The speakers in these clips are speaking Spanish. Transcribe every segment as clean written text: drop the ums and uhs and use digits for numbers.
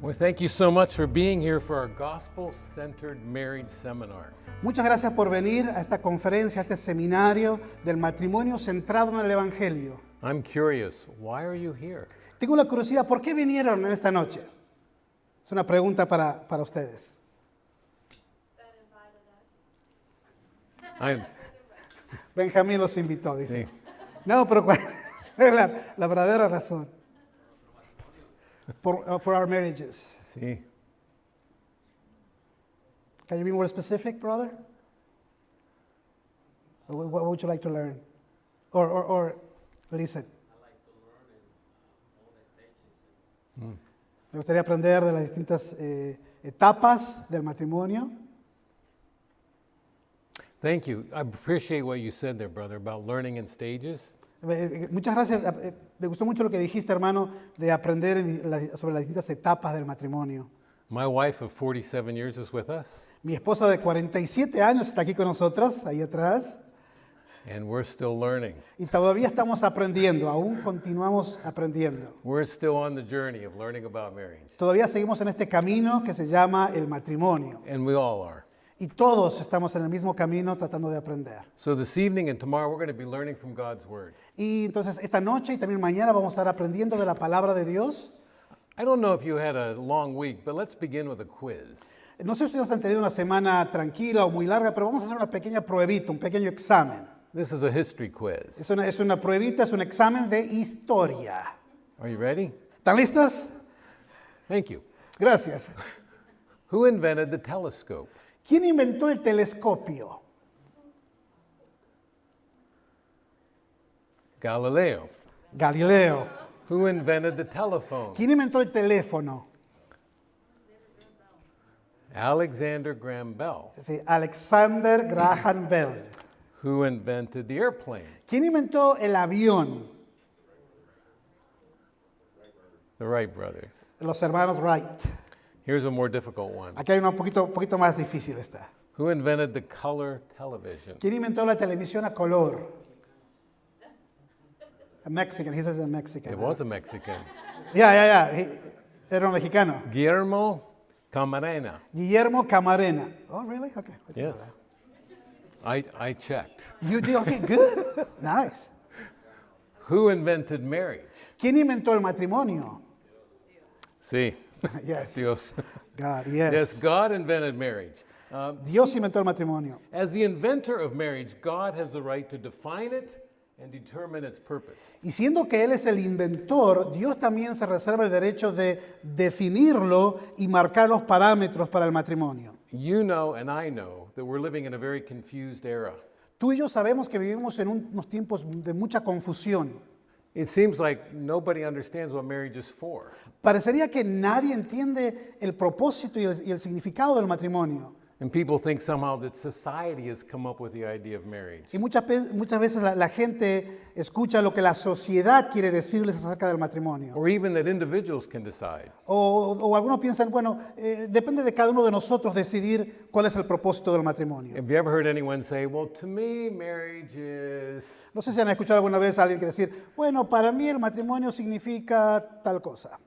Well, thank you so much for being here for our gospel-centered marriage seminar. Muchas gracias por venir a esta conferencia, a este seminario del matrimonio centrado en el Evangelio. I'm curious, why are you here? Tengo la curiosidad, ¿por qué vinieron en esta noche? Es una pregunta para ustedes. I'm, Benjamín los invitó, dice. sí. No, pero ¿cuál es la verdadera razón? For our marriages. Sí. Can you be more specific, brother? What would you like to learn? Or listen. Me gustaría aprender de las distintas etapas del matrimonio. Thank you. I appreciate what you said there, brother, about learning in stages. Muchas gracias. Me gustó mucho lo que dijiste, hermano, de aprender sobre las distintas etapas del matrimonio. My wife of 47 years is with us, Mi esposa de 47 años está aquí con nosotros, ahí atrás, and we're still learning. y todavía estamos aprendiendo, aún continuamos aprendiendo. We're still on the journey of learning about marriage, Todavía seguimos en este camino que se llama el matrimonio, and we all are. y todos estamos en el mismo camino tratando de aprender. So this evening and tomorrow, we're going to be learning from God's Word. Y entonces esta noche y también mañana vamos a estar aprendiendo de la palabra de Dios. I don't know if you had a long week, but let's begin with a quiz. No sé si ustedes han tenido una semana tranquila o muy larga, pero vamos a hacer una pequeña pruebita, un pequeño examen. This is a history quiz. Es una pruebita, es un examen de historia. Are you ready? ¿Están listos? Thank you. Gracias. Who invented the telescope? ¿Quién inventó el telescopio? Galileo. Galileo. Who invented the telephone? ¿Quién inventó el teléfono? Alexander Graham Bell. Sí, Alexander Graham Bell. Who invented the airplane? ¿Quién inventó el avión? The Wright brothers. Los hermanos Wright. Here's a more difficult one. Aquí hay una poquito más difícil esta. Who invented the color television? ¿Quién inventó la televisión a color? A Mexican, he says a Mexican. It was a Mexican. Yeah. Era un mexicano. Guillermo Camarena. Guillermo Camarena. Oh, really? Okay. Yes. I checked. You did? Okay, good. Nice. Who invented marriage? ¿Quién inventó el matrimonio? Sí. Yes. Dios. God, yes. Yes, God invented marriage. Dios inventó el matrimonio. As the inventor of marriage, God has the right to define it and determine its purpose. Y siendo que Él es el inventor, Dios también se reserva el derecho de definirlo y marcar los parámetros para el matrimonio. You know and I know that we're living in a very confused era. Tú y yo sabemos que vivimos en unos tiempos de mucha confusión. It seems like nobody understands what marriage is for. Parecería que nadie entiende el propósito y el significado del matrimonio. And people think somehow that society has come up with the idea of marriage. Y muchas veces la gente escucha lo que la sociedad quiere decirles acerca del matrimonio. Or even that individuals can decide. O algunos piensan, bueno, depende de cada uno de nosotros decidir cuál es el propósito del matrimonio. Have you ever heard anyone say, well, to me, marriage is... No sé si han escuchado alguna vez a alguien que decir, bueno, para mí el matrimonio significa tal cosa.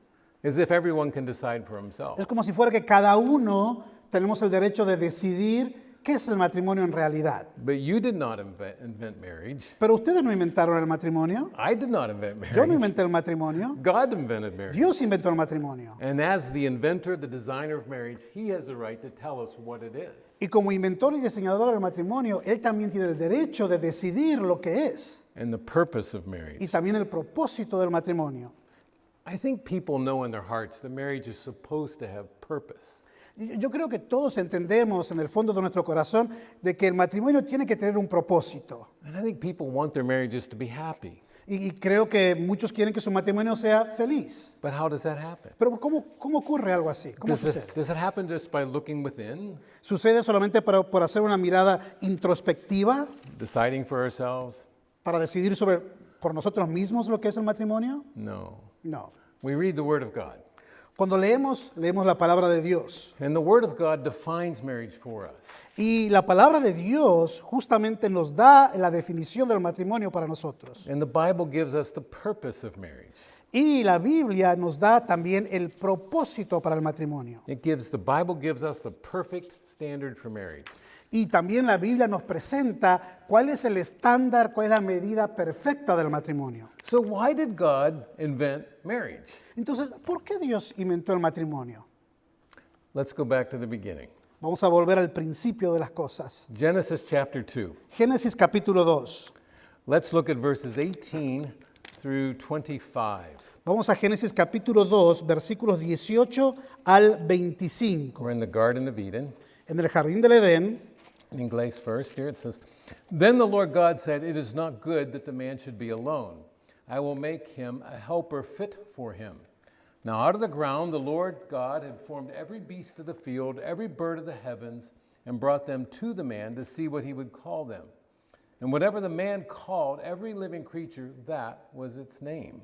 As if everyone can decide for himself. Es como si fuera que cada uno tenemos el derecho de decidir qué es el matrimonio en realidad. But you did not invent marriage. Pero ustedes no inventaron el matrimonio. I did not invent Yo no marriage. inventé el matrimonio. God invented marriage. Dios inventó el matrimonio. And as the inventor, the designer of marriage, he has the right to tell us what it is. Y como inventor y diseñador del matrimonio, Él también tiene el derecho de decidir lo que es. And the purpose of Y marriage. también el propósito del matrimonio. I think people know in their hearts that marriage is supposed to have purpose. Yo creo que todos entendemos en el fondo de nuestro corazón de que el matrimonio tiene que tener un propósito. And I think people want their marriages to be happy. Y creo que muchos quieren que su matrimonio sea feliz. But how does that happen? Pero ¿cómo ocurre algo así? ¿Cómo sucede? Does it happen just by looking within, ¿Sucede solamente por hacer una mirada introspectiva, deciding for ourselves? para decidir por nosotros mismos lo que es el matrimonio? No. No. We read the Word of God. Cuando leemos la palabra de Dios. And the Word of God defines marriage for us. Y la palabra de Dios justamente nos da la definición del matrimonio para nosotros. And the Bible gives us the purpose of marriage. Y la Biblia nos da también el propósito para el matrimonio. The Bible gives us the perfect standard for marriage. Y también la Biblia nos presenta cuál es el estándar, cuál es la medida perfecta del matrimonio. So why did God invent marriage? Entonces, ¿por qué Dios inventó el matrimonio? Let's go back to the beginning. Vamos a volver al principio de las cosas. Genesis chapter 2. Génesis capítulo 2. Let's look at verses 18 through 25. Vamos a Génesis capítulo 2, versículos 18 al 25. We're in the Garden of Eden. En el jardín del Edén, In English first, here it says, Then the Lord God said, It is not good that the man should be alone. I will make him a helper fit for him. Now out of the ground the Lord God had formed every beast of the field, every bird of the heavens, and brought them to the man to see what he would call them. And whatever the man called every living creature, that was its name.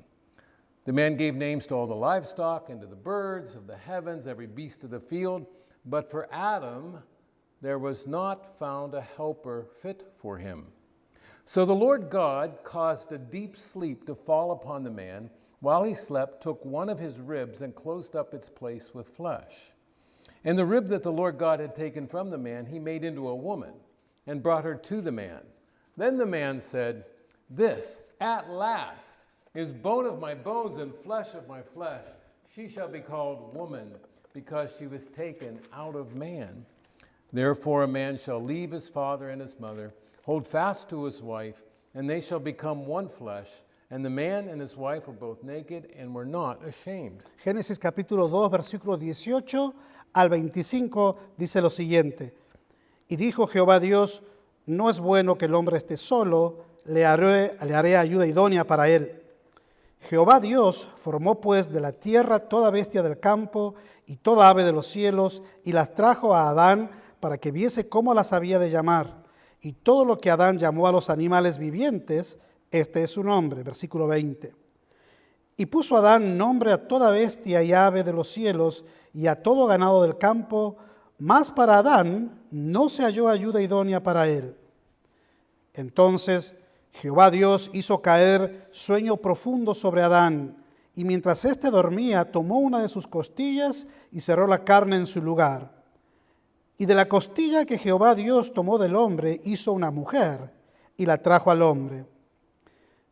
The man gave names to all the livestock and to the birds of the heavens, every beast of the field. But for Adam, there was not found a helper fit for him. So the Lord God caused a deep sleep to fall upon the man. While he slept, took one of his ribs and closed up its place with flesh. And the rib that the Lord God had taken from the man, he made into a woman and brought her to the man. Then the man said, This, at last, is bone of my bones and flesh of my flesh. She shall be called woman, because she was taken out of man. Therefore a man shall leave his father and his mother, hold fast to his wife, and they shall become one flesh. And the man and his wife were both naked and were not ashamed. Génesis capítulo 2, versículos 18 al 25 dice lo siguiente. Y dijo Jehová Dios, no es bueno que el hombre esté solo, le haré ayuda idónea para él. Jehová Dios formó pues de la tierra toda bestia del campo y toda ave de los cielos, y las trajo a Adán para que viese cómo las había de llamar. Y todo lo que Adán llamó a los animales vivientes, este es su nombre. Versículo 20. Y puso Adán nombre a toda bestia y ave de los cielos y a todo ganado del campo, mas para Adán no se halló ayuda idónea para él. Entonces Jehová Dios hizo caer sueño profundo sobre Adán, y mientras éste dormía, tomó una de sus costillas y cerró la carne en su lugar. Y de la costilla que Jehová Dios tomó del hombre, hizo una mujer, y la trajo al hombre.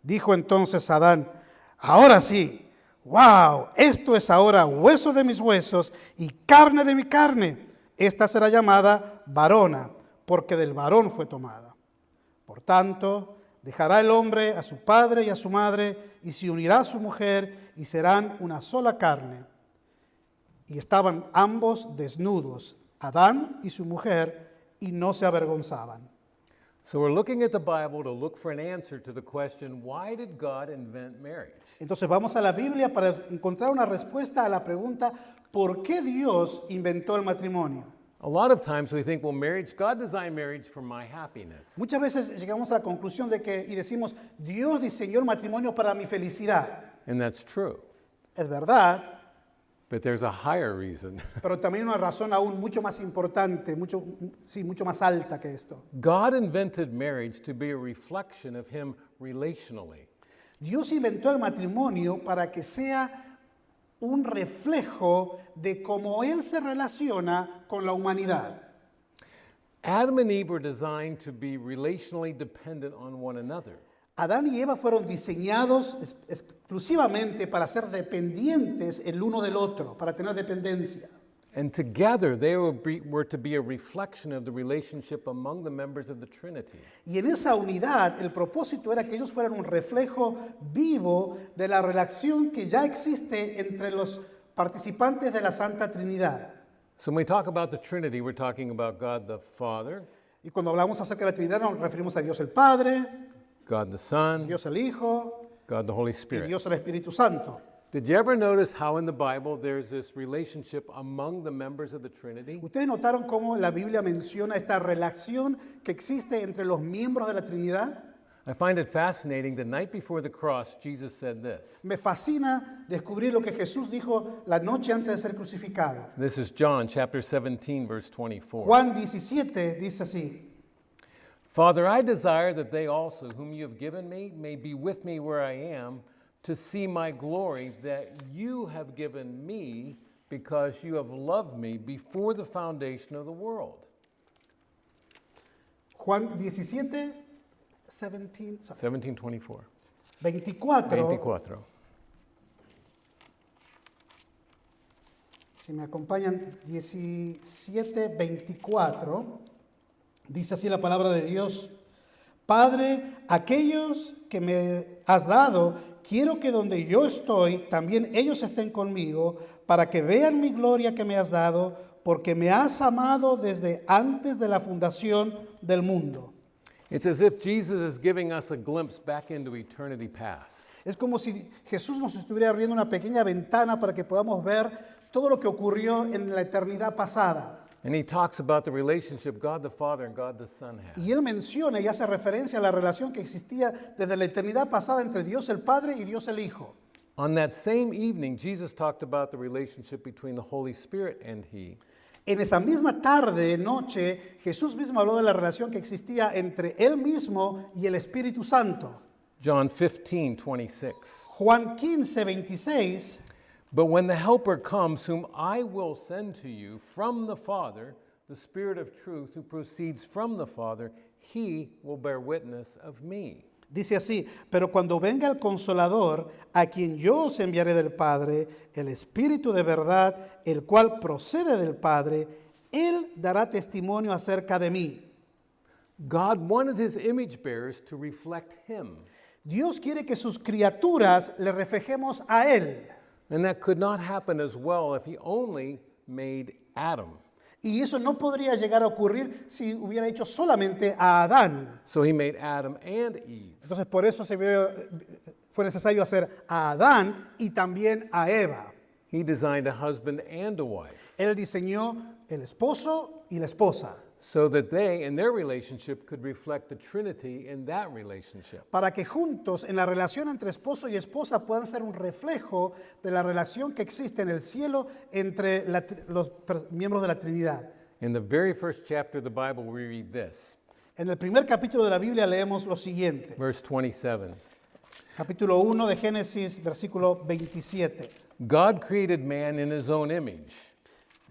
Dijo entonces Adán, ahora sí, wow, esto es ahora hueso de mis huesos y carne de mi carne. Esta será llamada varona, porque del varón fue tomada. Por tanto, dejará el hombre a su padre y a su madre, y se unirá a su mujer, y serán una sola carne. Y estaban ambos desnudos, Adán y su mujer, y no se avergonzaban. So we're looking at the Bible to look for an answer to the question, why did God invent marriage? Entonces vamos a la Biblia para encontrar una respuesta a la pregunta, ¿por qué Dios inventó el matrimonio? A lot of times we think, well, God designed marriage for my happiness. Muchas veces llegamos a la conclusión de que, y decimos, Dios diseñó el matrimonio para mi felicidad. And that's true. Es verdad, But there's a higher reason. pero también una razón aún mucho más importante, mucho más alta que esto. God invented marriage to be a reflection of Him relationally. Dios inventó el matrimonio para que sea un reflejo de cómo Él se relaciona con la humanidad. Adam and Eve were designed to be relationally dependent on one another. Adán y Eva fueron diseñados exclusivamente para ser dependientes el uno del otro, para tener dependencia. And together they were to be a reflection of the relationship among the members of the Trinity. Y en esa unidad el propósito era que ellos fueran un reflejo vivo de la relación que ya existe entre los participantes de la Santa Trinidad. So when we talk about the Trinity, we're talking about God the Father, Y cuando hablamos acerca de la Trinidad nos referimos a Dios el Padre, God the Son, Dios el Hijo God the Holy y Spirit. Dios el Espíritu Santo. Did you ever notice how in the Bible there's this relationship among the members of the Trinity? ¿Ustedes notaron cómo la Biblia menciona esta relación que existe entre los miembros de la Trinidad? I find it fascinating. The night before the cross, Jesus said this. Me fascina descubrir lo que Jesús dijo la noche antes de ser crucificado. This is John chapter 17, verse 24. Juan 17 dice así: Father, I desire that they also, whom you have given me, may be with me where I am, to see my glory that you have given me because you have loved me before the foundation of the world. Juan 17, 17:24. 24. 24. Si me acompañan, 17, 24. Dice así la palabra de Dios. Padre, aquellos que me has dado, quiero que donde yo estoy, también ellos estén conmigo, para que vean mi gloria que me has dado, porque me has amado desde antes de la fundación del mundo. It's as if Jesus is giving us a glimpse back into eternity past. Es como si Jesús nos estuviera abriendo una pequeña ventana para que podamos ver todo lo que ocurrió en la eternidad pasada. And he talks about the relationship God the Father and God the Son had. Y él menciona y hace referencia a la relación que existía desde la eternidad pasada entre Dios el Padre y Dios el Hijo. On that same evening, Jesus talked about the relationship between the Holy Spirit and he. En esa misma tarde, noche, Jesús mismo habló de la relación que existía entre él mismo y el Espíritu Santo. John 15:26. Juan 15, 26. But when the Helper comes, whom I will send to you from the Father, the Spirit of truth who proceeds from the Father, he will bear witness of me. Dice así, pero cuando venga el Consolador, a quien yo os enviaré del Padre, el Espíritu de verdad, el cual procede del Padre, él dará testimonio acerca de mí. God wanted his image bearers to reflect him, Dios quiere que sus criaturas le reflejemos a él. and that could not happen as well if he only made Adam. Y eso no podría llegar a ocurrir si hubiera hecho solamente a Adán. So he made Adam and Eve. Entonces por eso fue necesario hacer a Adán y también a Eva. He designed a husband and a wife Él diseñó el esposo y la esposa so that they, in their relationship, could reflect the Trinity in that relationship. para que juntos en la relación entre esposo y esposa puedan ser un reflejo de la relación que existe en el cielo entre los miembros de la Trinidad. In the very first chapter of the Bible, we read this, En el primer capítulo de la Biblia leemos lo siguiente. verse 27. Capítulo 1 de Génesis, versículo 27. God created man in his own image.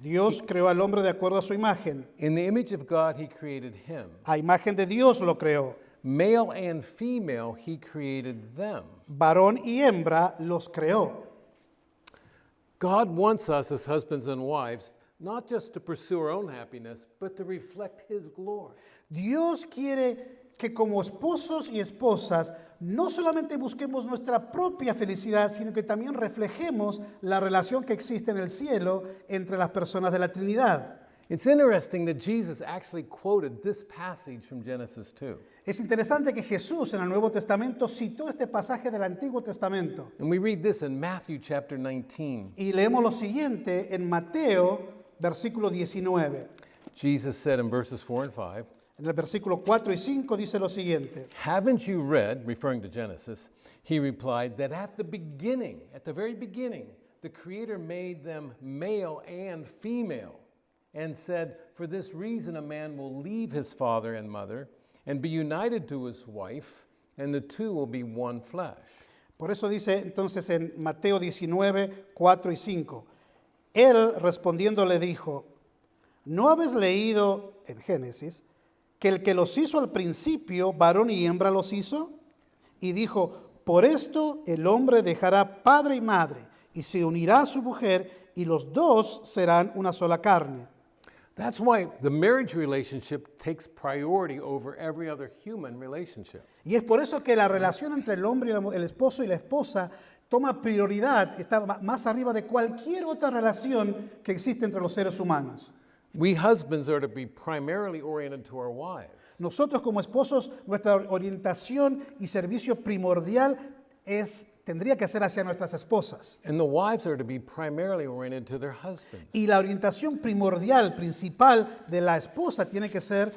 Dios creó al hombre de acuerdo a su imagen. In the image of God, he created him. A imagen de Dios lo creó. Male and female, he created them. Varón y hembra los creó. God wants us as husbands and wives not just to pursue our own happiness, but to reflect his glory. Dios quiere que como esposos y esposas no solamente busquemos nuestra propia felicidad, sino que también reflejemos la relación que existe en el cielo entre las personas de la Trinidad. It's interesting that Jesus actually quoted this passage from Genesis 2. Es interesante que Jesús en el Nuevo Testamento citó este pasaje del Antiguo Testamento. And we read this in Matthew chapter 19. Y leemos lo siguiente en Mateo, versículo 19. Jesus said in verses 4 and 5, En el versículo 4 y 5 dice lo siguiente. "Haven't you read," referring to Genesis, he replied, "that at the very beginning, the Creator made them male and female, and said, for this reason a man will leave his father and mother and be united to his wife, and the two will be one flesh." Por eso dice entonces en Mateo 19, 4 y 5. Él respondiendo le dijo, ¿no habéis leído en Génesis que el que los hizo al principio, varón y hembra los hizo? Y dijo, por esto el hombre dejará padre y madre y se unirá a su mujer y los dos serán una sola carne. That's why the marriage relationship takes priority over every other human relationship. Y es por eso que la relación entre el hombre y el esposo y la esposa toma prioridad, está más arriba de cualquier otra relación que existe entre los seres humanos. We husbands are to be primarily oriented to our wives. Nosotros como esposos, nuestra orientación y servicio primordial tendría que ser hacia nuestras esposas. And the wives are to be primarily oriented to their husbands. Y la orientación primordial, principal de la esposa tiene que ser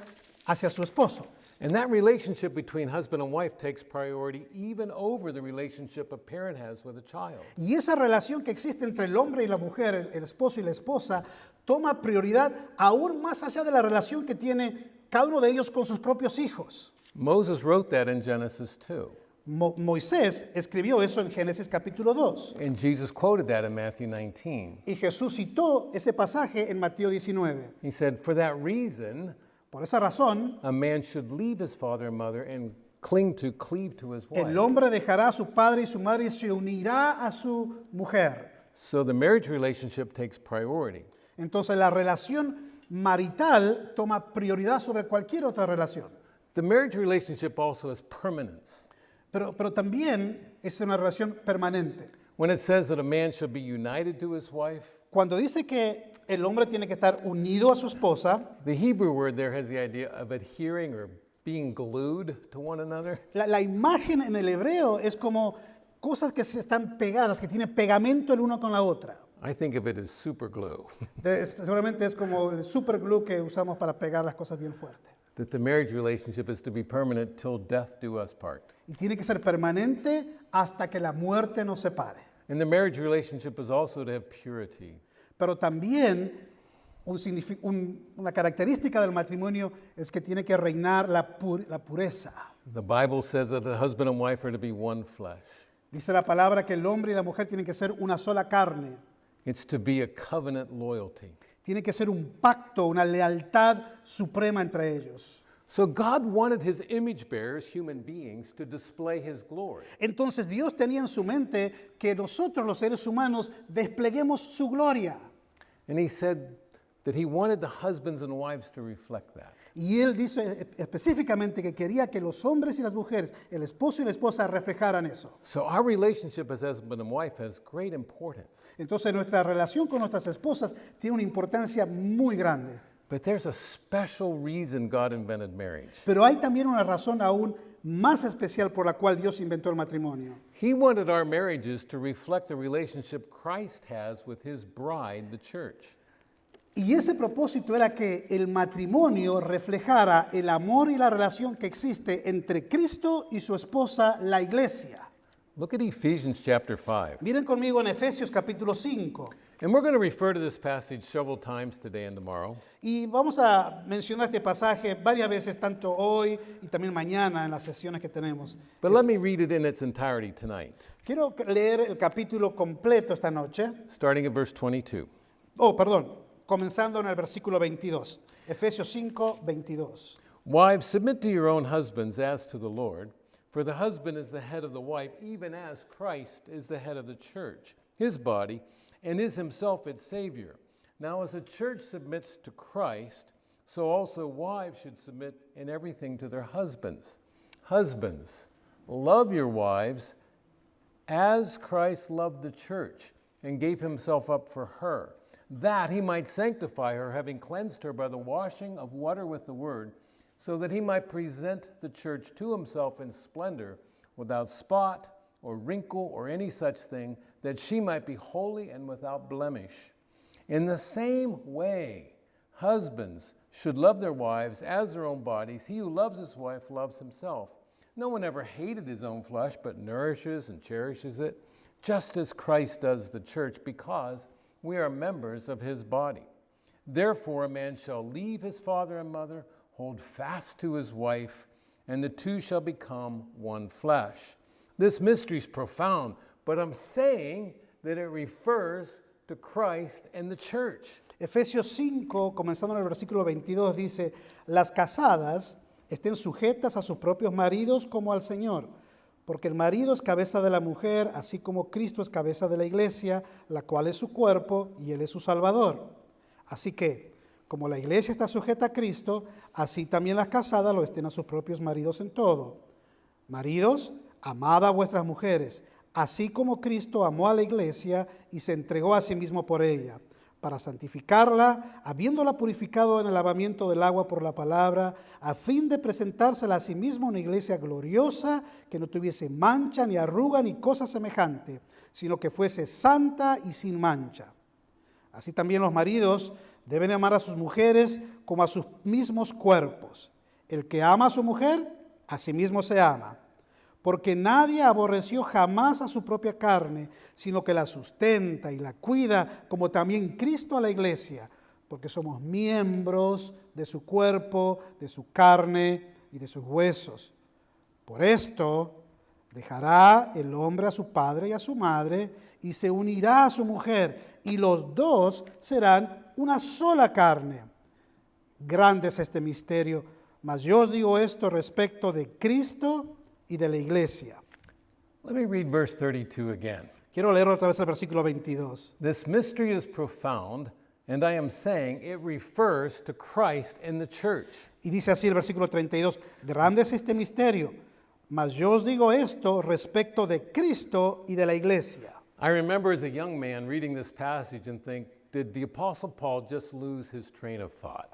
hacia su esposo. And that relationship between husband and wife takes priority even over the relationship a parent has with a child. Y esa relación que existe entre el hombre y la mujer, el esposo y la esposa, toma prioridad aún más allá de la relación que tiene cada uno de ellos con sus propios hijos. Moses wrote that in Genesis 2. Moisés escribió eso en Génesis capítulo 2. And Jesus quoted that in Matthew 19. Y Jesús citó ese pasaje en Mateo 19. He said, "For that reason, Por esa razón, a man should leave his father and mother and cleave to his wife." el hombre dejará a su padre y su madre y se unirá a su mujer. So the marriage relationship takes priority. Entonces la relación marital toma prioridad sobre cualquier otra relación. The marriage relationship also has permanence. Pero también es una relación permanente. When it says that a man should be united to his wife, Cuando dice que el hombre tiene que estar unido a su esposa, the Hebrew word there has the idea of adhering or being glued to one another. la imagen en el hebreo es como cosas que se están pegadas, que tienen pegamento el uno con la otra. I think of it as super glue. Seguramente es como el super glue que usamos para pegar las cosas bien fuerte. That the marriage relationship is to be permanent till death do us part. Y tiene que ser permanente hasta que la muerte nos separe. And the marriage relationship is also to have purity. Pero también una característica del matrimonio es que tiene que reinar la pureza. The Bible says that the husband and wife are to be one flesh. Dice la palabra que el hombre y la mujer tienen que ser una sola carne. It's to be a covenant loyalty. Tiene que ser un pacto, una lealtad suprema entre ellos. So God wanted his image bearers, human beings, to display his glory. Entonces Dios tenía en su mente que nosotros los seres humanos despleguemos su gloria. And he said that he wanted the husbands and wives to reflect that. Y él dice específicamente que quería que los hombres y las mujeres, el esposo y la esposa, reflejaran eso. So our relationship as husband and wife has great importance. Entonces nuestra relación con nuestras esposas tiene una importancia muy grande. But there's a special reason God invented marriage. Pero hay también una razón aún más especial por la cual Dios inventó el matrimonio. He wanted our marriages to reflect the relationship Christ has with his bride, the church. Y ese propósito era que el matrimonio reflejara el amor y la relación que existe entre Cristo y su esposa, la iglesia. Look at Ephesians chapter 5. Miren conmigo en Efesios capítulo 5. And we're going to refer to this passage several times today and tomorrow. Y vamos a mencionar este pasaje varias veces, tanto hoy y también mañana en las sesiones que tenemos. But let me read it in its entirety tonight, Quiero leer el capítulo completo esta noche. starting at verse 22. Comenzando en el versículo 22. Efesios 5, 22. Wives, submit to your own husbands as to the Lord, for the husband is the head of the wife, even as Christ is the head of the church, his body, and is himself its Savior. Now, as the church submits to Christ, so also wives should submit in everything to their husbands. Husbands, love your wives as Christ loved the church and gave himself up for her, that he might sanctify her, having cleansed her by the washing of water with the word, so that he might present the church to himself in splendor, without spot or wrinkle or any such thing, that she might be holy and without blemish. In the same way, husbands should love their wives as their own bodies. He who loves his wife loves himself. No one ever hated his own flesh, but nourishes and cherishes it, just as Christ does the church, because we are members of his body. Therefore, a man shall leave his father and mother, hold fast to his wife, and the two shall become one flesh. This mystery is profound, but I'm saying that it refers to Christ and the church. Efesios 5, comenzando en el versículo 22, dice: Las casadas estén sujetas a sus propios maridos como al Señor, porque el marido es cabeza de la mujer, así como Cristo es cabeza de la iglesia, la cual es su cuerpo y Él es su Salvador. Así que, como la iglesia está sujeta a Cristo, así también las casadas lo estén a sus propios maridos en todo. Maridos, amad a vuestras mujeres, así como Cristo amó a la iglesia y se entregó a sí mismo por ella, para santificarla, habiéndola purificado en el lavamiento del agua por la palabra, a fin de presentársela a sí mismo una iglesia gloriosa, que no tuviese mancha, ni arruga, ni cosa semejante, sino que fuese santa y sin mancha. Así también los maridos deben amar a sus mujeres como a sus mismos cuerpos. El que ama a su mujer, a sí mismo se ama. Porque nadie aborreció jamás a su propia carne, sino que la sustenta y la cuida, como también Cristo a la iglesia, porque somos miembros de su cuerpo, de su carne y de sus huesos. Por esto, Dejará el hombre a su padre y a su madre y se unirá a su mujer y los dos serán una sola carne. Grande es este misterio, mas yo os digo esto respecto de Cristo y de la iglesia. Let me read verse 32 again. Quiero leer otra vez el versículo 22. This mystery is profound, and I am saying it refers to Christ and the church. Y dice así el versículo 32, grande es este misterio, mas yo os digo esto respecto de Cristo y de la iglesia. I remember as a young man reading this passage and think, did the Apostle Paul just lose his train of thought?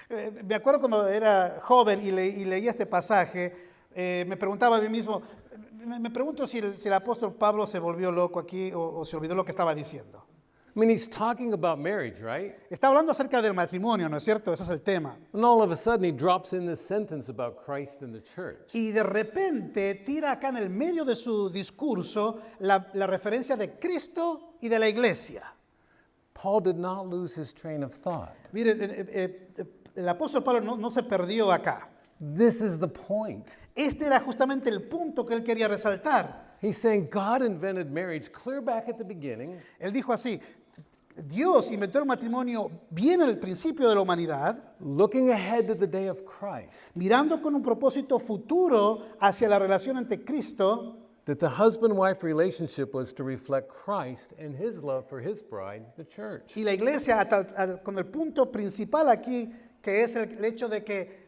Me acuerdo cuando era joven y leía este pasaje, me preguntaba a mí mismo, me pregunto si el apóstol Pablo se volvió loco aquí o se olvidó lo que estaba diciendo. I mean, he's talking about marriage, right? Está hablando acerca del matrimonio, ¿no es cierto? Ese es el tema. And all of a sudden he drops in this sentence about Christ and the church. Y de repente tira acá en el medio de su discurso la referencia de Cristo y de la iglesia. Paul did not lose his train of thought. Miren, el apóstol Pablo no se perdió acá. This is the point. Este era justamente el punto que él quería resaltar. He's saying God invented marriage clear back at the beginning, Él dijo así, Dios inventó el matrimonio bien al principio de la humanidad, looking ahead to the day of Christ, mirando con un propósito futuro hacia la relación entre Cristo, that the husband-wife relationship was to reflect Christ and his love for his bride, the church. y la iglesia con el punto principal aquí, que es el hecho de que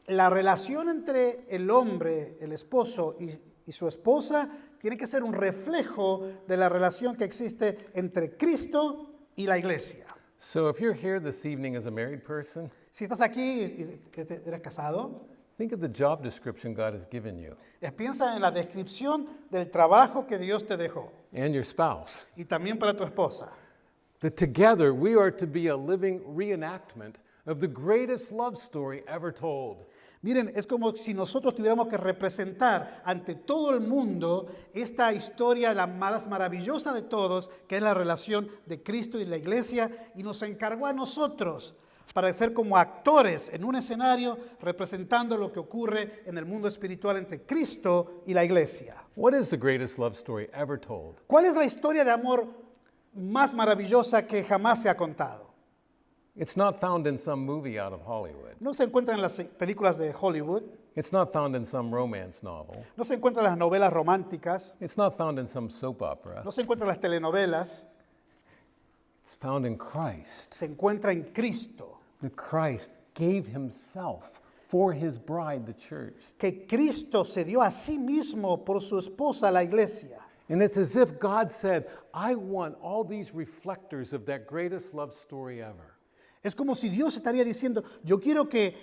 la relación entre el hombre, el esposo y su esposa, tiene que ser un reflejo de la relación que existe entre Cristo y la iglesia. So if you're here this evening as a married person, Si estás aquí y que eres casado, think of the job description God has given you piensa en la descripción del trabajo que Dios te dejó and your spouse. y también para tu esposa. That together we are to be a living reenactment of the greatest love story ever told. Miren, es como si nosotros tuviéramos que representar ante todo el mundo esta historia, la más maravillosa de todos, que es la relación de Cristo y la iglesia, y nos encargó a nosotros para ser como actores en un escenario representando lo que ocurre en el mundo espiritual entre Cristo y la iglesia. What is the greatest love story ever told? ¿Cuál es la historia de amor más maravillosa que jamás se ha contado? It's not found in some movie out of Hollywood. No se encuentra en las películas de Hollywood, It's not found in some romance novel. no se encuentra en las novelas románticas, It's not found in some soap opera. no se encuentra en las telenovelas, It's found in Christ. se encuentra en Cristo. That Christ gave himself for his bride, the church. Que Cristo se dio a sí mismo por su esposa, la iglesia. And it's as if God said, I want all these reflectors of that greatest love story ever. Es como si Dios estaría diciendo, yo quiero que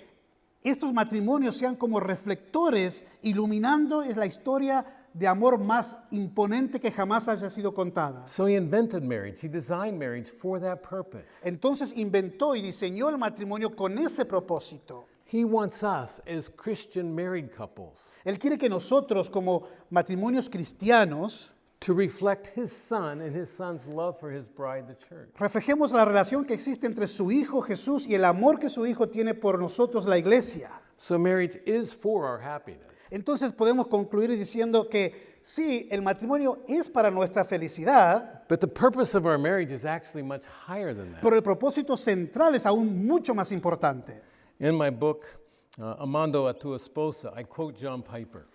estos matrimonios sean como reflectores iluminando la historia de amor más imponente que jamás haya sido contada. So he invented marriage. He designed marriage for that purpose. Entonces inventó y diseñó el matrimonio con ese propósito. He wants us as Christian married couples Él quiere que nosotros como matrimonios cristianos to reflect his son and his son's love for his bride, the church. reflejemos la relación que existe entre su Hijo Jesús y el amor que su Hijo tiene por nosotros, la iglesia. So marriage is for our happiness. Entonces podemos concluir diciendo que sí, el matrimonio es para nuestra felicidad, But the purpose of our marriage is actually much higher than that. pero el propósito central es aún mucho más importante. In my book, Amando a tu esposa, I quote John Piper.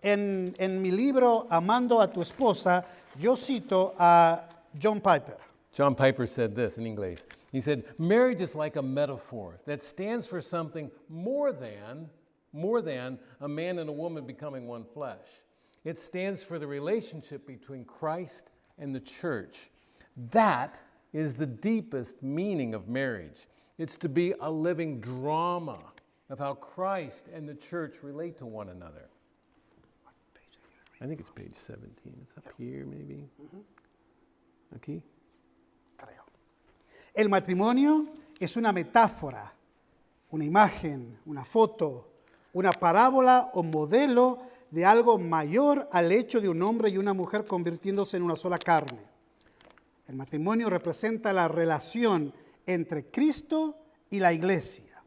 En mi libro Amando a tu esposa, yo cito a John Piper. John Piper said this in English. He said, marriage is like a metaphor that stands for something more than a man and a woman becoming one flesh. It stands for the relationship between Christ and the church. That is the deepest meaning of marriage. It's to be a living drama of how Christ and the church relate to one another. I think it's page 17. It's up here, maybe. Aquí. Creo. El matrimonio es una metáfora, una imagen, una foto, una parábola o modelo de algo mayor al hecho de un hombre y una mujer convirtiéndose en una sola carne. El matrimonio representa la relación entre Cristo y la iglesia.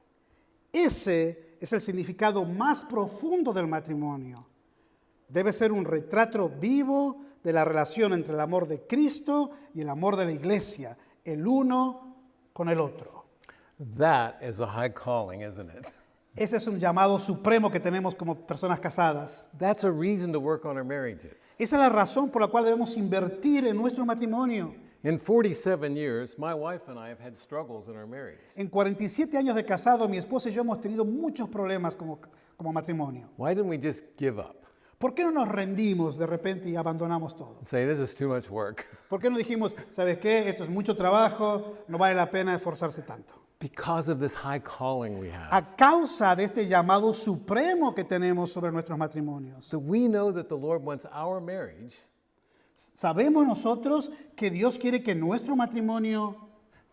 Ese es el significado más profundo del matrimonio. Debe ser un retrato vivo de la relación entre el amor de Cristo y el amor de la iglesia, el uno con el otro. That is a high calling, isn't it? Ese es un llamado supremo que tenemos como personas casadas. That's a reason to work on our marriages. Esa es la razón por la cual debemos invertir en nuestro matrimonio. In 47 years, my wife and I have had struggles in our marriage. En 47 años de casado, mi esposa y yo hemos tenido muchos problemas como matrimonio. Why didn't we just give up ¿Por qué no nos rendimos de repente y abandonamos todo? and say, this is too much work? ¿Por qué no dijimos, sabes qué, esto es mucho trabajo, no vale la pena esforzarse tanto? Because of this high calling we have. A causa de este llamado supremo que tenemos sobre nuestros matrimonios. That we know that the Lord wants our marriage Sabemos nosotros que Dios quiere que nuestro matrimonio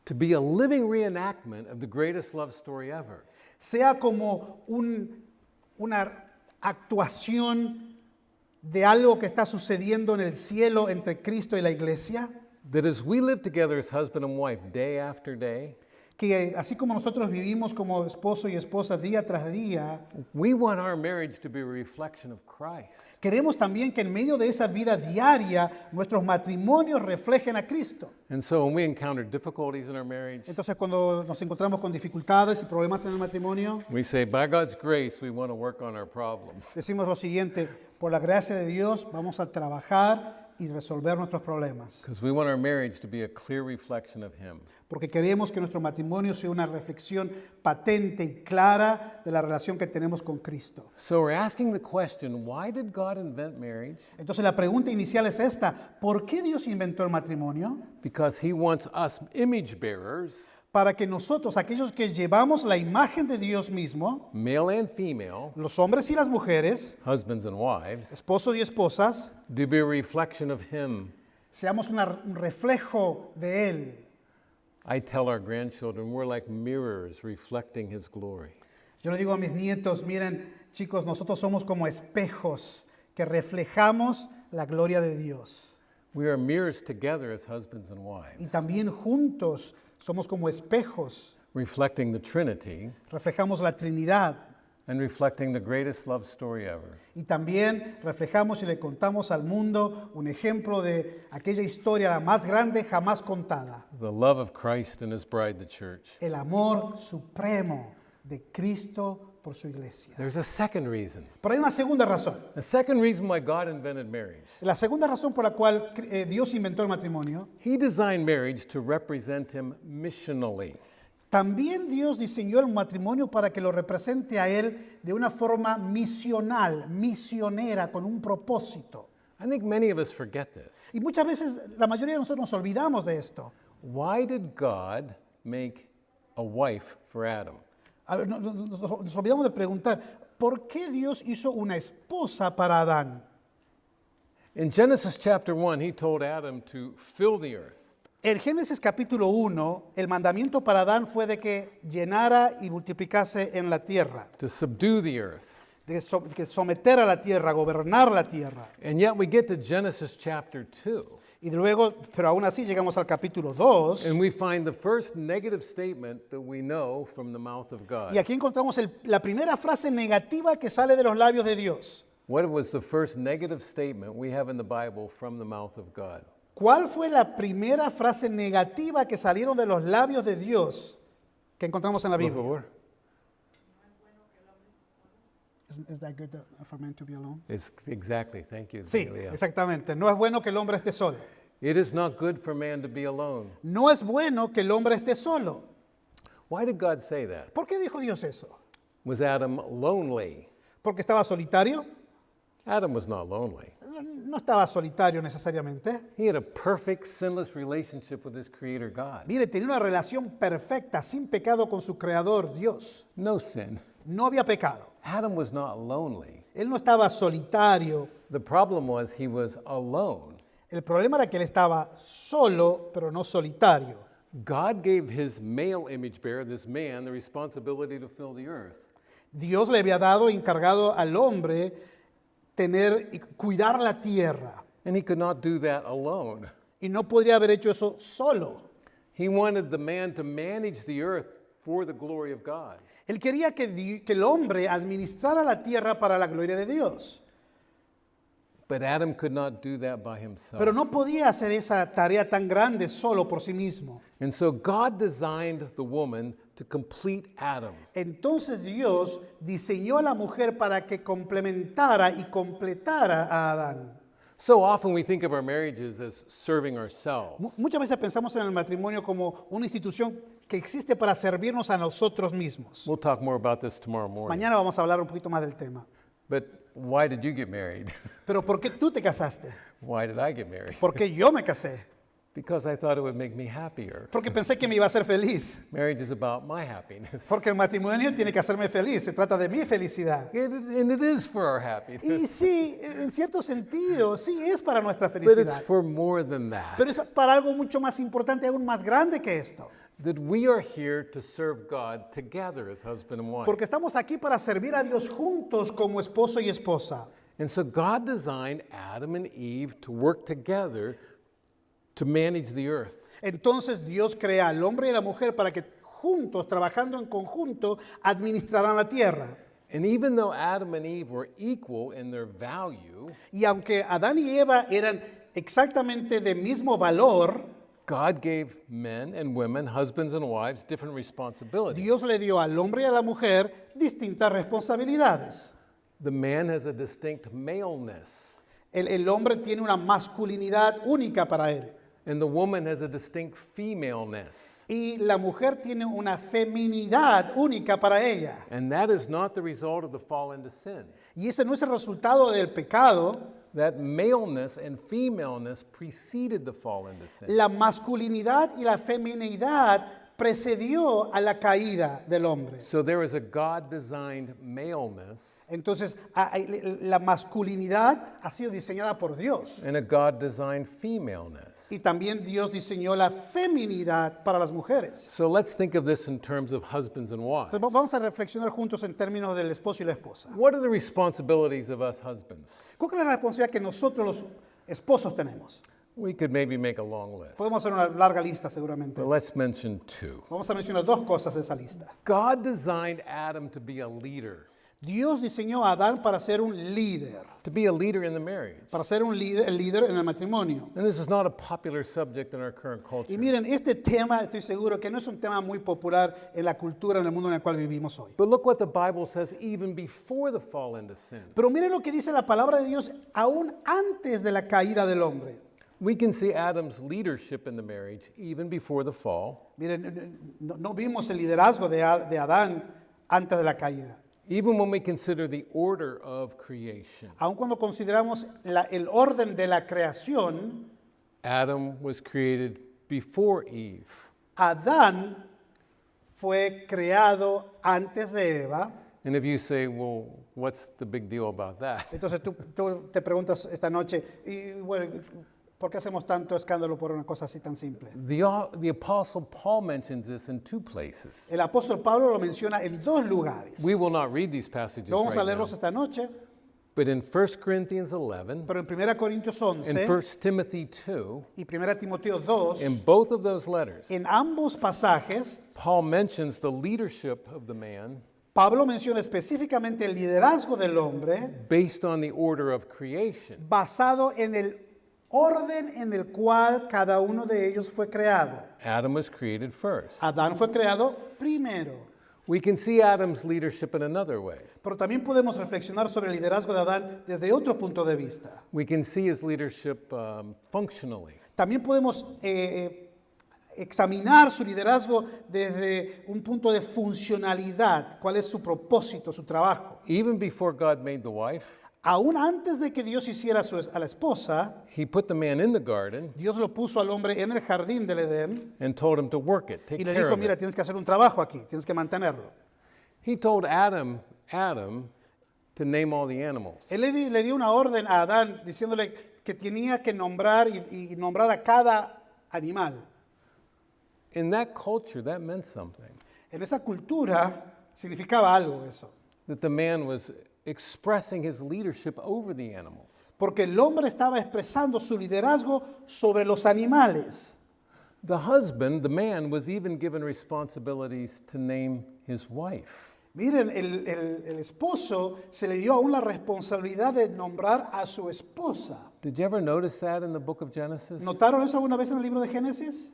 to be a living reenactment of the greatest love story ever. sea como una actuación de algo que está sucediendo en el cielo entre Cristo y la iglesia. That as we live together as husband and wife day after day, Que así como nosotros vivimos como esposo y esposa día tras día, we want our marriage to be a reflection of Christ. queremos también que en medio de esa vida diaria nuestros matrimonios reflejen a Cristo. And so when we encounter difficulties in our marriage, Entonces cuando nos encontramos con dificultades y problemas en el matrimonio, we say, by God's grace, we want to work on our problems. decimos lo siguiente: por la gracia de Dios vamos a trabajar y resolver nuestros problemas. Because we want our marriage to be a clear reflection of Him. Porque queremos que nuestro matrimonio sea una reflexión patente y clara de la relación que tenemos con Cristo. So we're asking the question, why did God invent marriage? Entonces la pregunta inicial es esta: ¿por qué Dios inventó el matrimonio? Because He wants us image bearers, Para que nosotros, aquellos que llevamos la imagen de Dios mismo, male and female, los hombres y las mujeres, husbands and wives, esposos y esposas, to be a reflection of Him. seamos un reflejo de Él. I tell our grandchildren, we're like mirrors reflecting His glory. Yo le digo a mis nietos, miren chicos, nosotros somos como espejos que reflejamos la gloria de Dios. We are mirrors together as husbands and Y wives, también juntos somos como espejos, reflecting the Trinity reflejamos la Trinidad. and reflecting the greatest love story ever. Y también reflejamos y le contamos al mundo un ejemplo de aquella historia la más grande jamás contada. The love of Christ and His bride, the church. El amor supremo de Cristo por su iglesia. There's a second reason. Pero hay una segunda razón. The second reason why God invented marriage. La segunda razón por la cual Dios inventó el matrimonio. He designed marriage to represent Him missionally. También Dios diseñó el matrimonio para que lo represente a Él de una forma misional, misionera, con un propósito. I think many of us forget this. Y muchas veces la mayoría de nosotros nos olvidamos de esto. Why did God make a wife for Adam? A ver, nos olvidamos de preguntar, ¿por qué Dios hizo una esposa para Adán? In Genesis chapter 1, He told Adam to fill the earth. En Génesis capítulo 1, el mandamiento para Adán fue de que llenara y multiplicase en la tierra, To subdue the earth. de que someter a la tierra, gobernar la tierra. And yet we get to Genesis chapter 2, Y luego, pero aún así llegamos al capítulo 2, and we find the first negative statement that we know from the mouth of y God. aquí encontramos la primera frase negativa que sale de los labios de Dios. What was the first negative statement we have in the Bible from the mouth of God? ¿Cuál fue la primera frase negativa que salieron de los labios de Dios que encontramos en la Por Biblia? favor. Is that good for men to be alone? It's exactly, thank you. Sí, Leah. exactamente. No es bueno que el hombre esté solo. It is not good for man to be alone. No es bueno que el hombre esté solo. Why did God say that? ¿Por qué dijo Dios eso? Was Adam lonely? ¿Porque estaba solitario? Adam was not lonely. No estaba solitario necesariamente. He had a perfect, sinless relationship with his creator God. Mire, tenía una relación perfecta, sin pecado con su creador, Dios. No sin. No había pecado. Adam was not lonely. Él no estaba solitario. The problem was he was alone. El problema era que él estaba solo, pero no solitario. God gave his male image bearer, this man, the responsibility to fill the earth. Dios le había dado encargado al hombre tener y cuidar la tierra. And he could not do that alone. Y no podría haber hecho eso solo. He wanted the man to manage the earth for the glory of God. Él quería que el hombre administrara la tierra para la gloria de Dios. But Adam could not do that by himself. Pero no podía hacer esa tarea tan grande solo por sí mismo. And so God designed the woman to complete Adam. Entonces Dios diseñó a la mujer para que complementara y completara a Adán. So often we think of our marriages as serving ourselves. Muchas veces pensamos en el matrimonio como una institución que existe para servirnos a nosotros mismos. We'll talk more about this tomorrow morning. Mañana vamos a hablar un poquito más del tema. But why did you get married? Pero ¿por qué tú te casaste? Why did I get married? ¿Por qué yo me casé? Because I thought it would make me happier. Porque pensé que me iba a hacer feliz. Marriage is about my happiness. Porque el matrimonio tiene que hacerme feliz. Se trata de mi felicidad. And it is for our Y happiness. sí, en cierto sentido, sí es para nuestra But it's felicidad. for more than Pero that. es para algo mucho más importante, aún más grande que esto. That we are here to serve God together as husband and wife. Porque estamos aquí para servir a Dios juntos como esposo y esposa. And so God designed Adam and Eve to work together to manage the earth. Entonces Dios crea al hombre y a la mujer para que juntos, trabajando en conjunto, administraran la tierra. And even though Adam and Eve were equal in their value, Y aunque Adán y Eva eran exactamente de mismo valor, God gave men and women, husbands and wives, different responsibilities. Dios le dio al hombre y a la mujer distintas responsabilidades. The man has a distinct maleness, El hombre tiene una masculinidad única para él and the woman has a distinct femaleness. y la mujer tiene una feminidad única para ella. And that is not the result of the fall into sin. Y ese no es el resultado del pecado. That maleness and femaleness preceded the fall into sin. La masculinidad y la feminidad precedió a la caída del hombre. So there is a God-designed maleness Entonces, la masculinidad ha sido diseñada por Dios. and a God-designed femaleness. Y también Dios diseñó la feminidad para las mujeres. So let's think of this in terms of husbands and wives. Entonces, vamos a reflexionar juntos en términos del esposo y la esposa. What are the responsibilities of us husbands? ¿Cuál es la responsabilidad que nosotros los esposos tenemos? We could maybe make a long list, Podemos hacer una larga lista seguramente. but let's mention two. Vamos a mencionar dos cosas de esa lista. God designed Adam to be a leader, Dios diseñó a Adán para ser un líder, in the marriage. para ser un líder, el líder en el matrimonio. And this is not a popular subject in our current Y culture. miren, este tema estoy seguro que no es un tema muy popular en la cultura, en el mundo en el cual vivimos hoy. But look what the Bible says even before the fall into sin. Pero miren lo que dice la palabra de Dios aún antes de la caída del hombre. We can see Adam's leadership in the marriage even before the fall. Miren, no vimos el liderazgo de Adán antes de la caída. Even when we consider the order of creation, Aun cuando consideramos el orden de la creación, Adam was created before Eve. Adán fue creado antes de Eva. And if you say, well, what's the big deal about that? Entonces tú te preguntas esta noche, y bueno, ¿por qué hacemos tanto escándalo por una cosa así tan simple? The Apostle Paul mentions this in two places. El apóstol Pablo lo menciona en dos lugares. We will not read these passages Lo vamos a right leerlos now, esta noche, but in 1 Corinthians 11 pero en 1 Corintios and 11 1 Timothy 2, y 1 Timoteo 2, in both of those letters, en ambos pasajes, Paul mentions the leadership of the man Pablo menciona específicamente el liderazgo del hombre based on the order of creation. basado en el orden en el cual cada uno de ellos fue creado. Adam was created first. Adán fue creado primero, We can see Adam's leadership in another way. pero también podemos reflexionar sobre el liderazgo de Adán desde otro punto de vista. We can see his leadership functionally. También podemos examinar su liderazgo desde un punto de funcionalidad, cuál es su propósito, su trabajo. Even before God made the wife, Aún antes de que Dios hiciera a la esposa, he put the man in the garden Dios lo puso al hombre en el jardín del Edén and told him to work it, take y le care dijo, of mira, it. tienes que hacer un trabajo aquí, tienes que mantenerlo. He told Adam to name all the animals. Él le dio una orden a Adán diciéndole que tenía que nombrar y nombrar a cada animal. In that culture, that meant something. En esa cultura significaba algo eso, That the man was expressing his leadership over the animals. porque el hombre estaba expresando su liderazgo sobre los animales. The husband, the man, was even given responsibilities to name his wife. Miren, el esposo se le dio aún la responsabilidad de nombrar a su esposa. Did you ever notice that in the book of Genesis? ¿Notaron eso alguna vez en el libro de Génesis?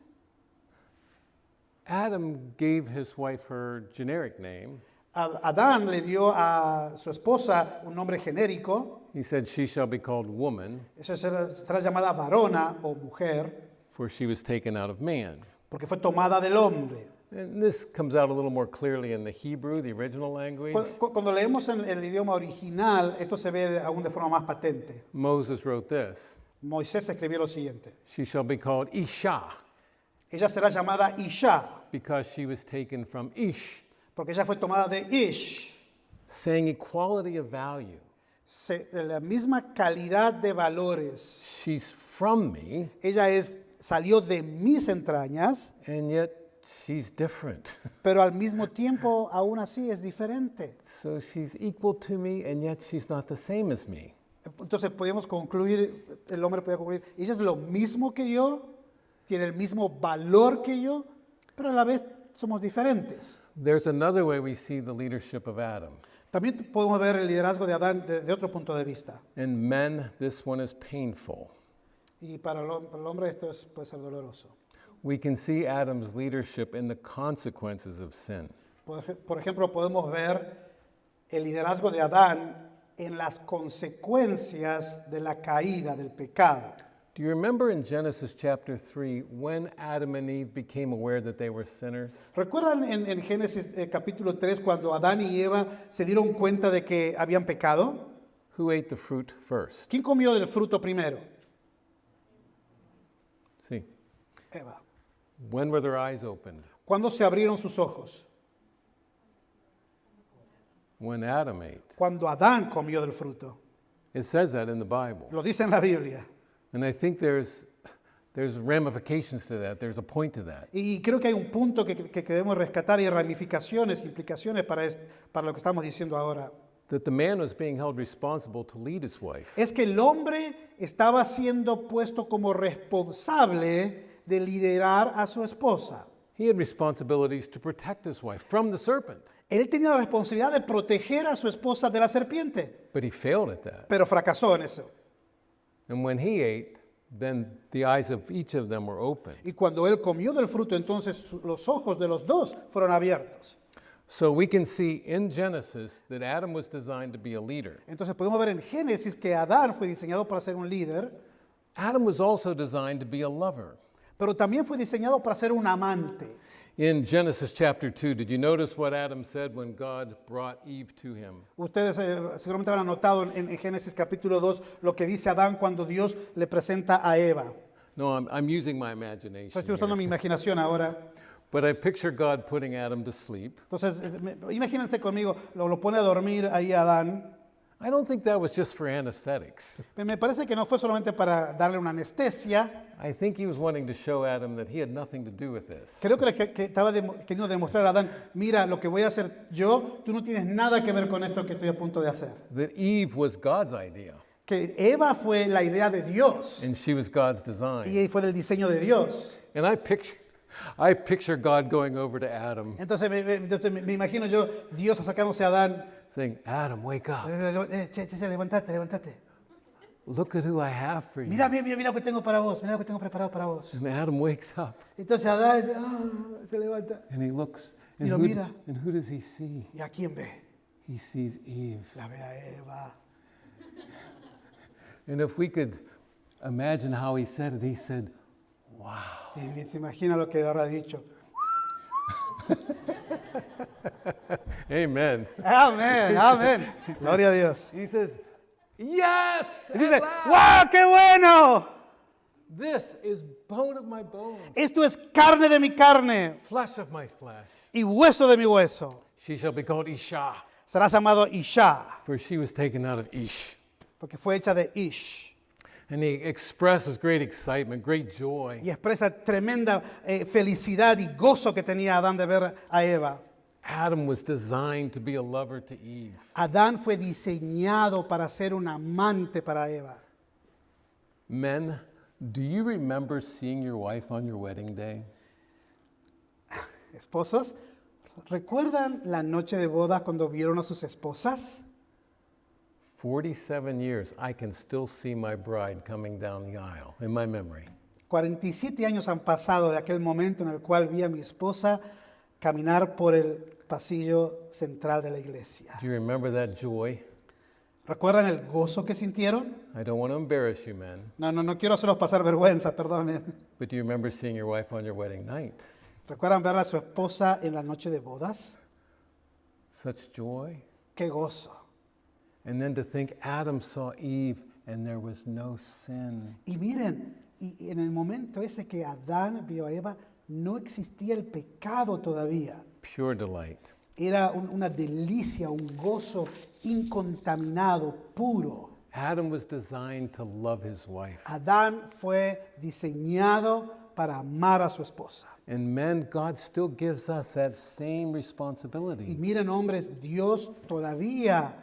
Adam gave his wife her generic name. Adán le dio a su esposa un nombre genérico. He said, "She shall be called woman, Esa será llamada varona o mujer, for she was taken out of man." porque fue tomada del hombre. And this comes out a little more clearly in the Hebrew, the original language. Cuando leemos en el idioma original, esto se ve aún de forma más patente. Moses wrote this, Moisés escribió lo siguiente: "She shall be called Isha, ella será llamada Isha, because she was taken from Ish," porque ella fue tomada de Ish, saying equality of value. la misma calidad de valores. She's from me, Ella salió de mis entrañas, and yet she's different. pero al mismo tiempo aún así es diferente. So she's equal to me, and yet she's not the same as me. Entonces podemos concluir, el hombre puede concluir, ella es lo mismo que yo, tiene el mismo valor que yo, pero a la vez somos diferentes. There's another way we see the leadership of Adam. También podemos ver el liderazgo de Adán de otro punto de vista. In men, this one is painful. Y para el hombre esto puede ser doloroso. We can see Adam's leadership in the consequences of sin. Por ejemplo, podemos ver el liderazgo de Adán en las consecuencias de la caída, del pecado. Do you remember in Genesis chapter 3 when Adam and Eve became aware that they were sinners? ¿Recuerdan en Génesis capítulo 3 cuando Adán y Eva se dieron cuenta de que habían pecado? Who ate the fruit first? ¿Quién comió del fruto primero? See, Eva. when were their eyes opened? ¿Cuándo se abrieron sus ojos? When Adam ate. Cuando Adán comió del fruto. It says that in the Bible. Lo dice en la Biblia. And I think there's ramifications to that. There's a point to that. Y creo que hay un punto que debemos rescatar y ramificaciones, implicaciones para lo que estamos diciendo ahora. That the man was being held responsible to lead his wife. Es que el hombre estaba siendo puesto como responsable de liderar a su esposa. He had responsibilities to protect his wife from the serpent, Él tenía la responsabilidad de proteger a su esposa de la serpiente, but he failed at that. pero fracasó en eso. And when he ate, then the eyes of each of them were open. Y cuando él comió del fruto, entonces los ojos de los dos fueron abiertos. So we can see in Genesis that Adam was designed to be a leader. Entonces podemos ver en Génesis que Adán fue diseñado para ser un líder, Adam was also designed to be a lover. pero también fue diseñado para ser un amante. In Genesis chapter 2, did you notice what Adam said when God brought Eve to him? Ustedes seguramente habrán notado en Génesis capítulo 2 lo que dice Adán cuando Dios le presenta a Eva. No, I'm using my imagination. Estoy usando here. mi imaginación ahora. But I picture God putting Adam to sleep. Entonces, imagínense conmigo, lo pone a dormir ahí a Adán. I don't think that was just for anesthetics. Me parece que no fue solamente para darle una anestesia. I think he was wanting to show Adam that he had nothing to do with this. Creo que estaba queriendo demostrar a Adán, mira, lo que voy a hacer yo, tú no tienes nada que ver con esto que estoy a punto de hacer. That Eve was God's idea, Que Eva fue la idea de Dios and she was God's design. y fue del diseño de Dios. And I picture God going over to Adam Entonces me imagino yo Dios sacándose a Adán. saying, Adam, wake up. Che, levántate. Look at who I have for you. Mira lo que tengo para vos, mira lo que tengo preparado para vos. And Adam wakes up Entonces Adán se levanta. and he looks. Y And lo mira. who does he see? ¿Y a quién ve? He sees Eve. La ve a Eva. And if we could imagine how he said it, he said, wow. Y se imagina lo que habrá dicho. Amen. Amén, amén. Gloria a Dios. He says, yes. Y dice, at last. ¡wow, qué bueno! This is bone of my bones, Esto es carne de mi carne flesh of my flesh. y hueso de mi hueso. She shall be called Isha, Será llamado Isha, for she was taken out of Ish. porque fue hecha de Ish. And he expresses great excitement, great joy. Y expresa tremenda felicidad y gozo que tenía Adán de ver a Eva. Adam was designed to be a lover to Eve. Adán fue diseñado para ser un amante para Eva. Men, do you remember seeing your wife on your wedding day? Esposos, ¿Recuerdan la noche de bodas cuando vieron a sus esposas? 47 years, I can still see my bride coming down the aisle in my memory. 47 años han pasado de aquel momento en el cual vi a mi esposa caminar por el pasillo central de la iglesia. Do you remember that joy? ¿Recuerdan el gozo que sintieron? I don't want to embarrass you, men, No quiero hacerlos pasar vergüenza, perdonen. but do you remember seeing your wife on your wedding night? ¿Recuerdan ver a su esposa en la noche de bodas? Such joy. ¡Qué gozo! And then to think Adam saw Eve and there was no sin. Y miren, y en el momento ese que Adán vio a Eva, no existía el pecado todavía. Pure delight. Era una delicia, un gozo incontaminado, puro. Adam was designed to love his wife. Adán fue diseñado para amar a su esposa. And men, God still gives us that same Y responsibility. miren, hombres, Dios todavía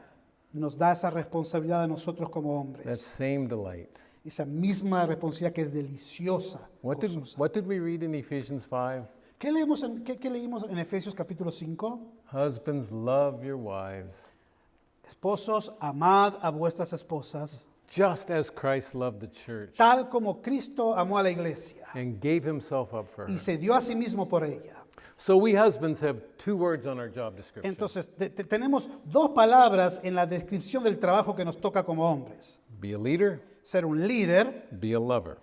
nos da esa responsabilidad a nosotros como That hombres. same delight. Esa misma responsabilidad que es deliciosa. What gozosa. did we read in Ephesians 5? ¿Qué leímos en Efesios capítulo 5? Husbands, love your wives, Esposos, amad a vuestras esposas, just as Christ loved the church tal como Cristo amó a la iglesia and gave himself up for her. y se dio a sí mismo por ella. So we husbands have two words on our job description. Entonces, tenemos dos palabras en la descripción del trabajo que nos toca como hombres. Be a leader, Ser un líder, be a lover.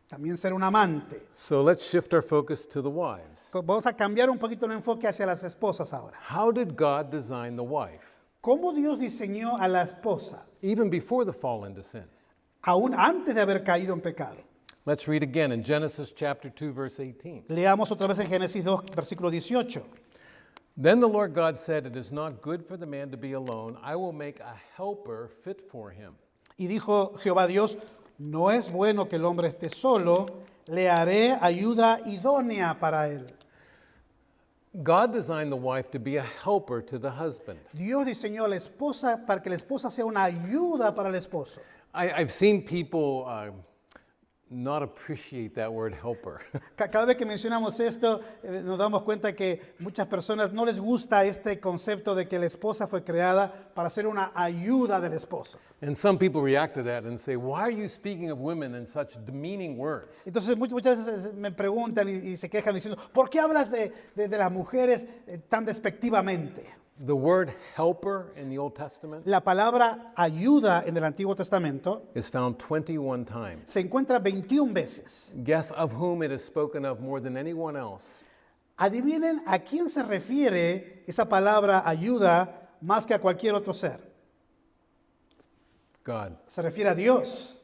también ser un amante. So let's shift our focus to the wives. Vamos a cambiar un poquito el enfoque hacia las esposas ahora. How did God design the wife? ¿Cómo Dios diseñó a la esposa, Even before the fall into sin. aún antes de haber caído en pecado? Let's read again in Genesis chapter 2 verse 18. Leamos otra vez en Génesis 2, versículo 18. Then the Lord God said, "It is not good for the man to be alone. I will make a helper fit for him." Y dijo Jehová Dios, no es bueno que el hombre esté solo, le haré ayuda idónea para él. God designed the wife to be a helper to the husband. Dios diseñó a la esposa para que la esposa sea una ayuda para el esposo. I've seen people not appreciate that word helper. Cada vez que mencionamos esto, nos damos cuenta que muchas personas no les gusta este concepto de que la esposa fue creada para ser una ayuda del esposo. And some people react to that and say, "Why are you speaking of women in such demeaning words?" Entonces muchas veces me preguntan y se quejan diciendo, ¿por qué hablas de las mujeres tan despectivamente? The word helper in the Old Testament La palabra ayuda en el Antiguo Testamento is found 21 times. se encuentra 21 veces. Guess of whom it is spoken of more than anyone else? Adivinen a quién se refiere esa palabra ayuda más que a cualquier otro ser. God. Se refiere a Dios.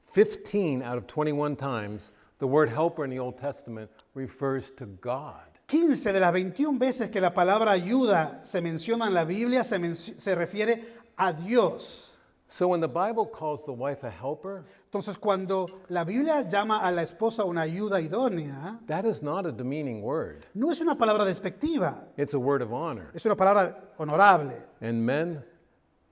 15 out of 21 times, the word helper in the Old Testament refers to God. 15 de las 21 veces que la palabra ayuda se menciona en la Biblia se refiere a Dios. So when the Bible calls the wife a helper, Entonces, cuando la Biblia llama a la esposa una ayuda idónea, that is not a demeaning word. no es una palabra despectiva, It's a word of honor. es una palabra honorable. And men,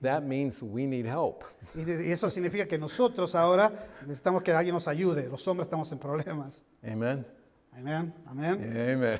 that means we need help. Y eso significa que nosotros ahora necesitamos que alguien nos ayude. Los hombres estamos en problemas. Amen? Amén, amén. Amen.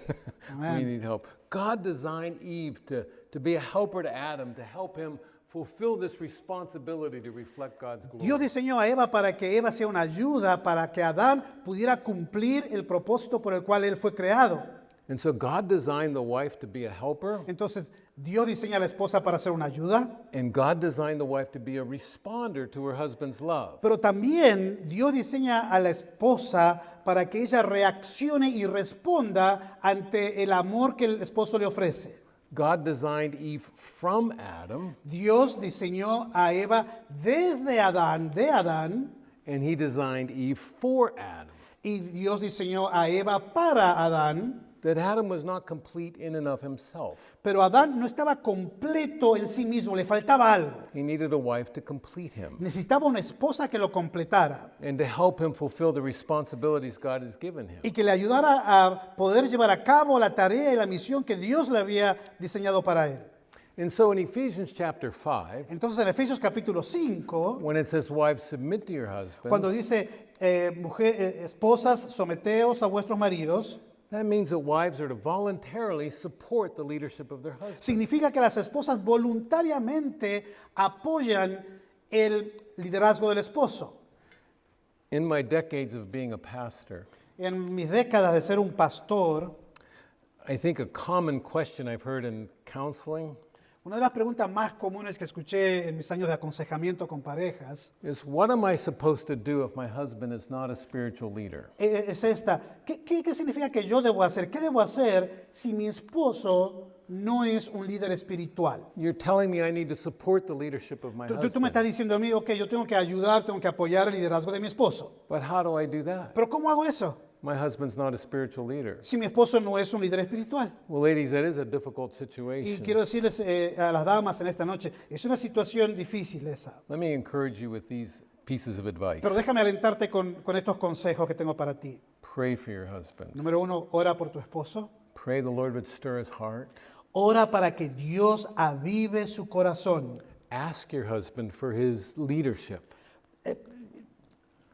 Amen. We need help. God designed Eve to be a helper to Adam, to help him fulfill this responsibility to reflect God's glory. Dios diseñó a Eva para que Eva sea una ayuda para que Adán pudiera cumplir el propósito por el cual él fue creado. And so God designed the wife to be a helper, Entonces, Dios diseña a la esposa para ser una ayuda, and God designed the wife to be a responder to her husband's love. pero también Dios diseña a la esposa para que ella reaccione y responda ante el amor que el esposo le ofrece. God designed Eve from Adam, Dios diseñó a Eva desde Adán, de Adán, and he designed Eve for Adam. y Dios diseñó a Eva para Adán, That Adam was not complete in and of himself. pero Adán no estaba completo en sí mismo, le faltaba algo. He needed a wife to complete him Necesitaba una esposa que lo completara and to help him fulfill the responsibilities God has given him. y que le ayudara a poder llevar a cabo la tarea y la misión que Dios le había diseñado para él. And so in Ephesians chapter 5, Entonces en Efesios capítulo 5, when it says, "Wives, submit to your cuando husbands," dice, esposas, someteos a vuestros maridos, That means that wives are to voluntarily support the leadership of their husbands. Significa que las esposas voluntariamente apoyan el liderazgo del esposo. In my decades of being a pastor, En mis décadas de ser un pastor, I think a common question I've heard in counseling una de las preguntas más comunes que escuché en mis años de aconsejamiento con parejas is, what am I supposed to do if my husband is not a spiritual leader? es esta. ¿Qué significa que yo debo hacer? ¿Qué debo hacer si mi esposo no es un líder espiritual? You're telling me I need to support the leadership of my Tú me husband. estás diciendo a mí, ok, yo tengo que ayudar, tengo que apoyar el liderazgo de mi esposo. But how do I do that? Pero ¿cómo hago eso? My husband's not a spiritual leader. Si mi esposo no es un líder espiritual. Well, ladies, that is a difficult Y situation. quiero decirles a las damas en esta noche, es una situación difícil esa. Let me encourage you with these pieces of advice. Pero déjame alentarte con estos consejos que tengo para ti. Pray for your husband. Número 1, ora por tu esposo. Pray the Lord would stir his heart. Ora para que Dios avive su corazón. Ask your husband for his leadership.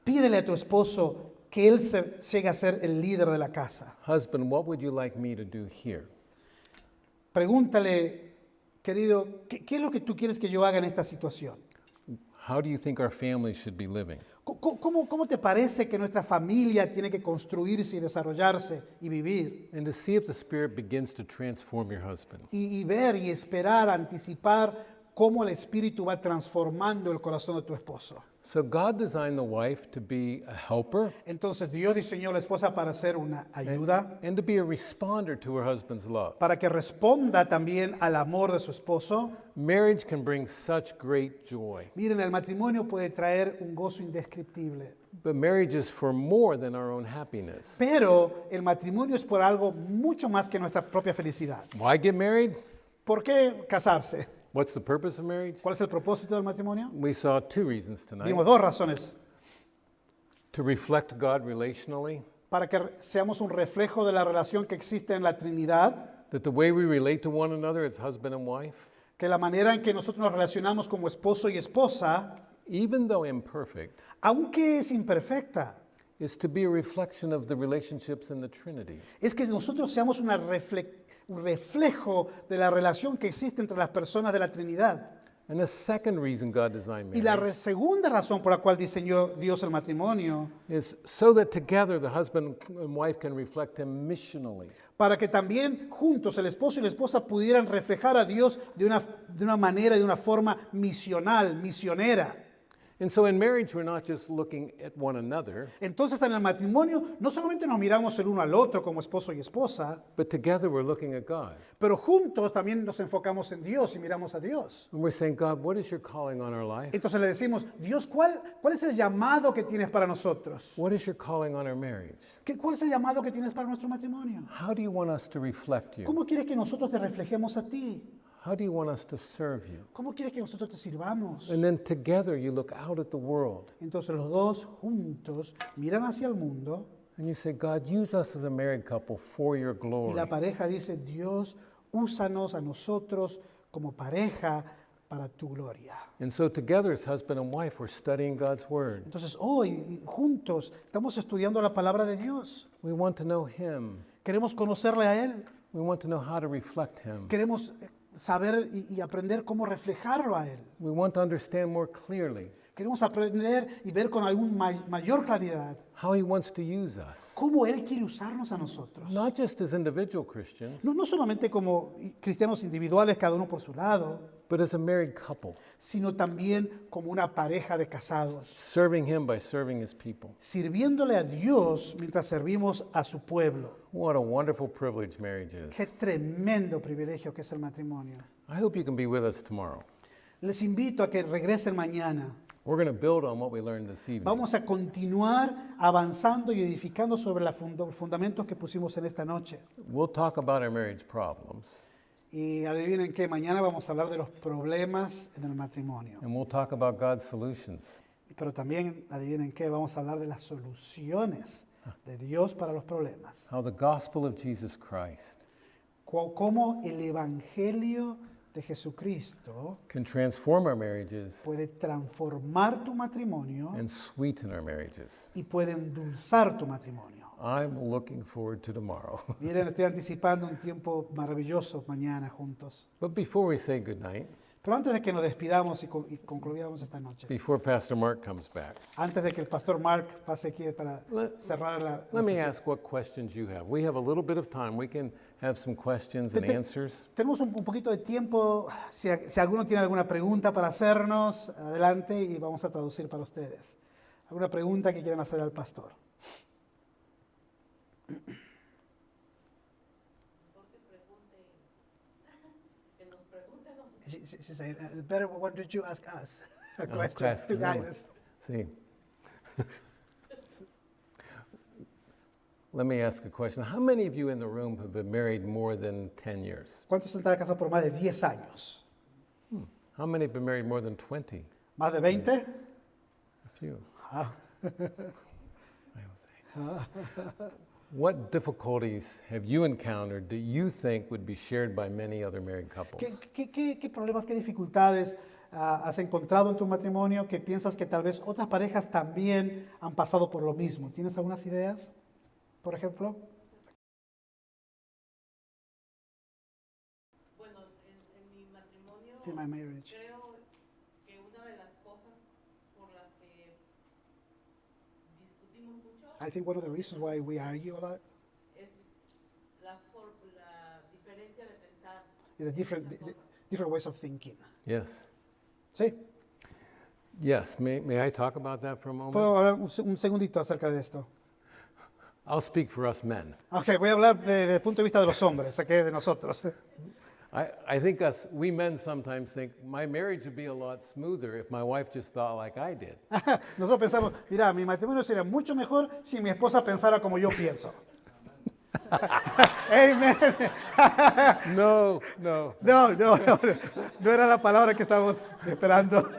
Pídele a tu esposo que él llegue a ser el líder de la casa. Husband, what would you like me to do here? Pregúntale, querido, ¿qué es lo que tú quieres que yo haga en esta situación? How do you think our family should be living? ¿Cómo te parece que nuestra familia tiene que construirse y desarrollarse y vivir? And to see if the Spirit begins to transform your husband. Y ver y esperar, anticipar cómo el Espíritu va transformando el corazón de tu esposo. So God designed the wife to be a helper Entonces Dios diseñó a la esposa para ser una ayuda, and to be a responder to her husband's love. para que responda también al amor de su esposo. Marriage can bring such great joy, Miren, el matrimonio puede traer un gozo indescriptible, but marriage is for more than our own happiness. pero el matrimonio es por algo mucho más que nuestra propia felicidad. Why get married? ¿Por qué casarse? What's the purpose of marriage? ¿Cuál es el propósito del matrimonio? We saw two reasons tonight. Vimos dos razones. To reflect God relationally, Para que seamos un reflejo de la relación que existe en la Trinidad, that the way we relate to one another as husband and wife, que la manera en que nosotros nos relacionamos como esposo y esposa, even though imperfect, aunque es imperfecta, is to be a reflection of the relationships in the Trinity. es que nosotros seamos un reflejo de la relación que existe entre las personas de la Trinidad. And the second reason God designed Y la marriage segunda razón por la cual diseñó Dios el matrimonio, is so that together the husband and wife can reflect Him missionally. para que también juntos el esposo y la esposa pudieran reflejar a Dios de una manera, de una forma misional, misionera. And so in marriage, we're not just looking at one another, Entonces en el matrimonio no solamente nos miramos el uno al otro como esposo y esposa, but together we're looking at God. pero juntos también nos enfocamos en Dios y miramos a Dios. And we're saying, God, what is your calling on our life? Entonces le decimos, Dios, ¿cuál es el llamado que tienes para nosotros? What is your calling on our marriage? ¿Cuál es el llamado que tienes para nuestro matrimonio? How do you want us to reflect you? ¿Cómo quieres que nosotros te reflejemos a ti? How do you want us to serve you? ¿Cómo quieres que nosotros te sirvamos? And then together you look out at the world Entonces los dos juntos miran hacia el mundo and you say, God, use us as a married couple for your y glory. la pareja dice, Dios, úsanos a nosotros como pareja para tu gloria. And so together as husband and wife, we're studying God's word. Entonces hoy juntos estamos estudiando la palabra de Dios. We want to know Him. Queremos conocerle a Él. We want to know how to reflect Him. Queremos saber y aprender cómo reflejarlo a Él. We want to understand more clearly Queremos aprender y ver con aún mayor claridad how He wants to use us, cómo Él quiere usarnos a nosotros. not just as individual Christians, No solamente como cristianos individuales, cada uno por su lado, but as a married couple, sino también como una pareja de casados, serving Him by serving His people. sirviéndole a Dios mientras servimos a su pueblo. What a wonderful privilege marriage Qué is. tremendo privilegio que es el matrimonio. I hope you can be with us tomorrow. Les invito a que regresen mañana. We're going to build on what we learned this evening. Vamos a continuar avanzando y edificando sobre los fundamentos que pusimos en esta noche. We'll talk about our marriage problems, Y adivinen qué, mañana vamos a hablar de los problemas en el matrimonio. and we'll talk about God's solutions. Pero también, adivinen qué, vamos a hablar de las soluciones de Dios para los problemas. How the gospel of Jesus Christ Cómo el Evangelio de Jesucristo can transform our marriages puede transformar tu matrimonio and sweeten our marriages. y puede endulzar tu matrimonio. I'm looking forward to tomorrow. Miren, estoy anticipando un tiempo maravilloso mañana juntos. But before we say goodnight, Pero antes de que nos despidamos y concluyamos esta noche, before Pastor Mark comes back, antes de que el pastor Mark pase aquí para cerrar la let me sesión. ask what questions you have. We have a little bit of time. We can have some questions and answers. Tenemos un poquito de tiempo. Si alguno tiene alguna pregunta para hacernos, adelante y vamos a traducir para ustedes. ¿Alguna pregunta que quieran hacer al pastor? She said, better why don't you ask us a question ask to them. guide us? See. Let me ask a question. How many of you in the room have been married more than 10 years? ¿Cuántos han estado casados por más de 10 años? How many have been married more than 20? ¿Más de 20? A few. Ah, I would say. What difficulties have you encountered that you think would be shared by many other married couples? ¿Qué problemas, qué dificultades has encontrado en tu matrimonio que piensas que tal vez otras parejas también han pasado por lo mismo? ¿Tienes algunas ideas, por ejemplo? Bueno, en mi matrimonio In my marriage. creo que una de las cosas por las que discutimos mucho I think one of the reasons why we argue a lot es la diferencia de pensar. is the different ways of thinking. Yes. Sí, Yes. May I talk about that for a moment? puedo hablar un segundito acerca de esto. I'll speak for us men. Ok, voy a hablar desde el punto de vista de los hombres, aquí de nosotros. I think we men sometimes think my marriage would be a lot smoother if my wife just thought like I did. Nosotros pensamos, mira, mi matrimonio sería mucho mejor si mi esposa pensara como yo pienso. Amen. No. No era la palabra que estábamos esperando.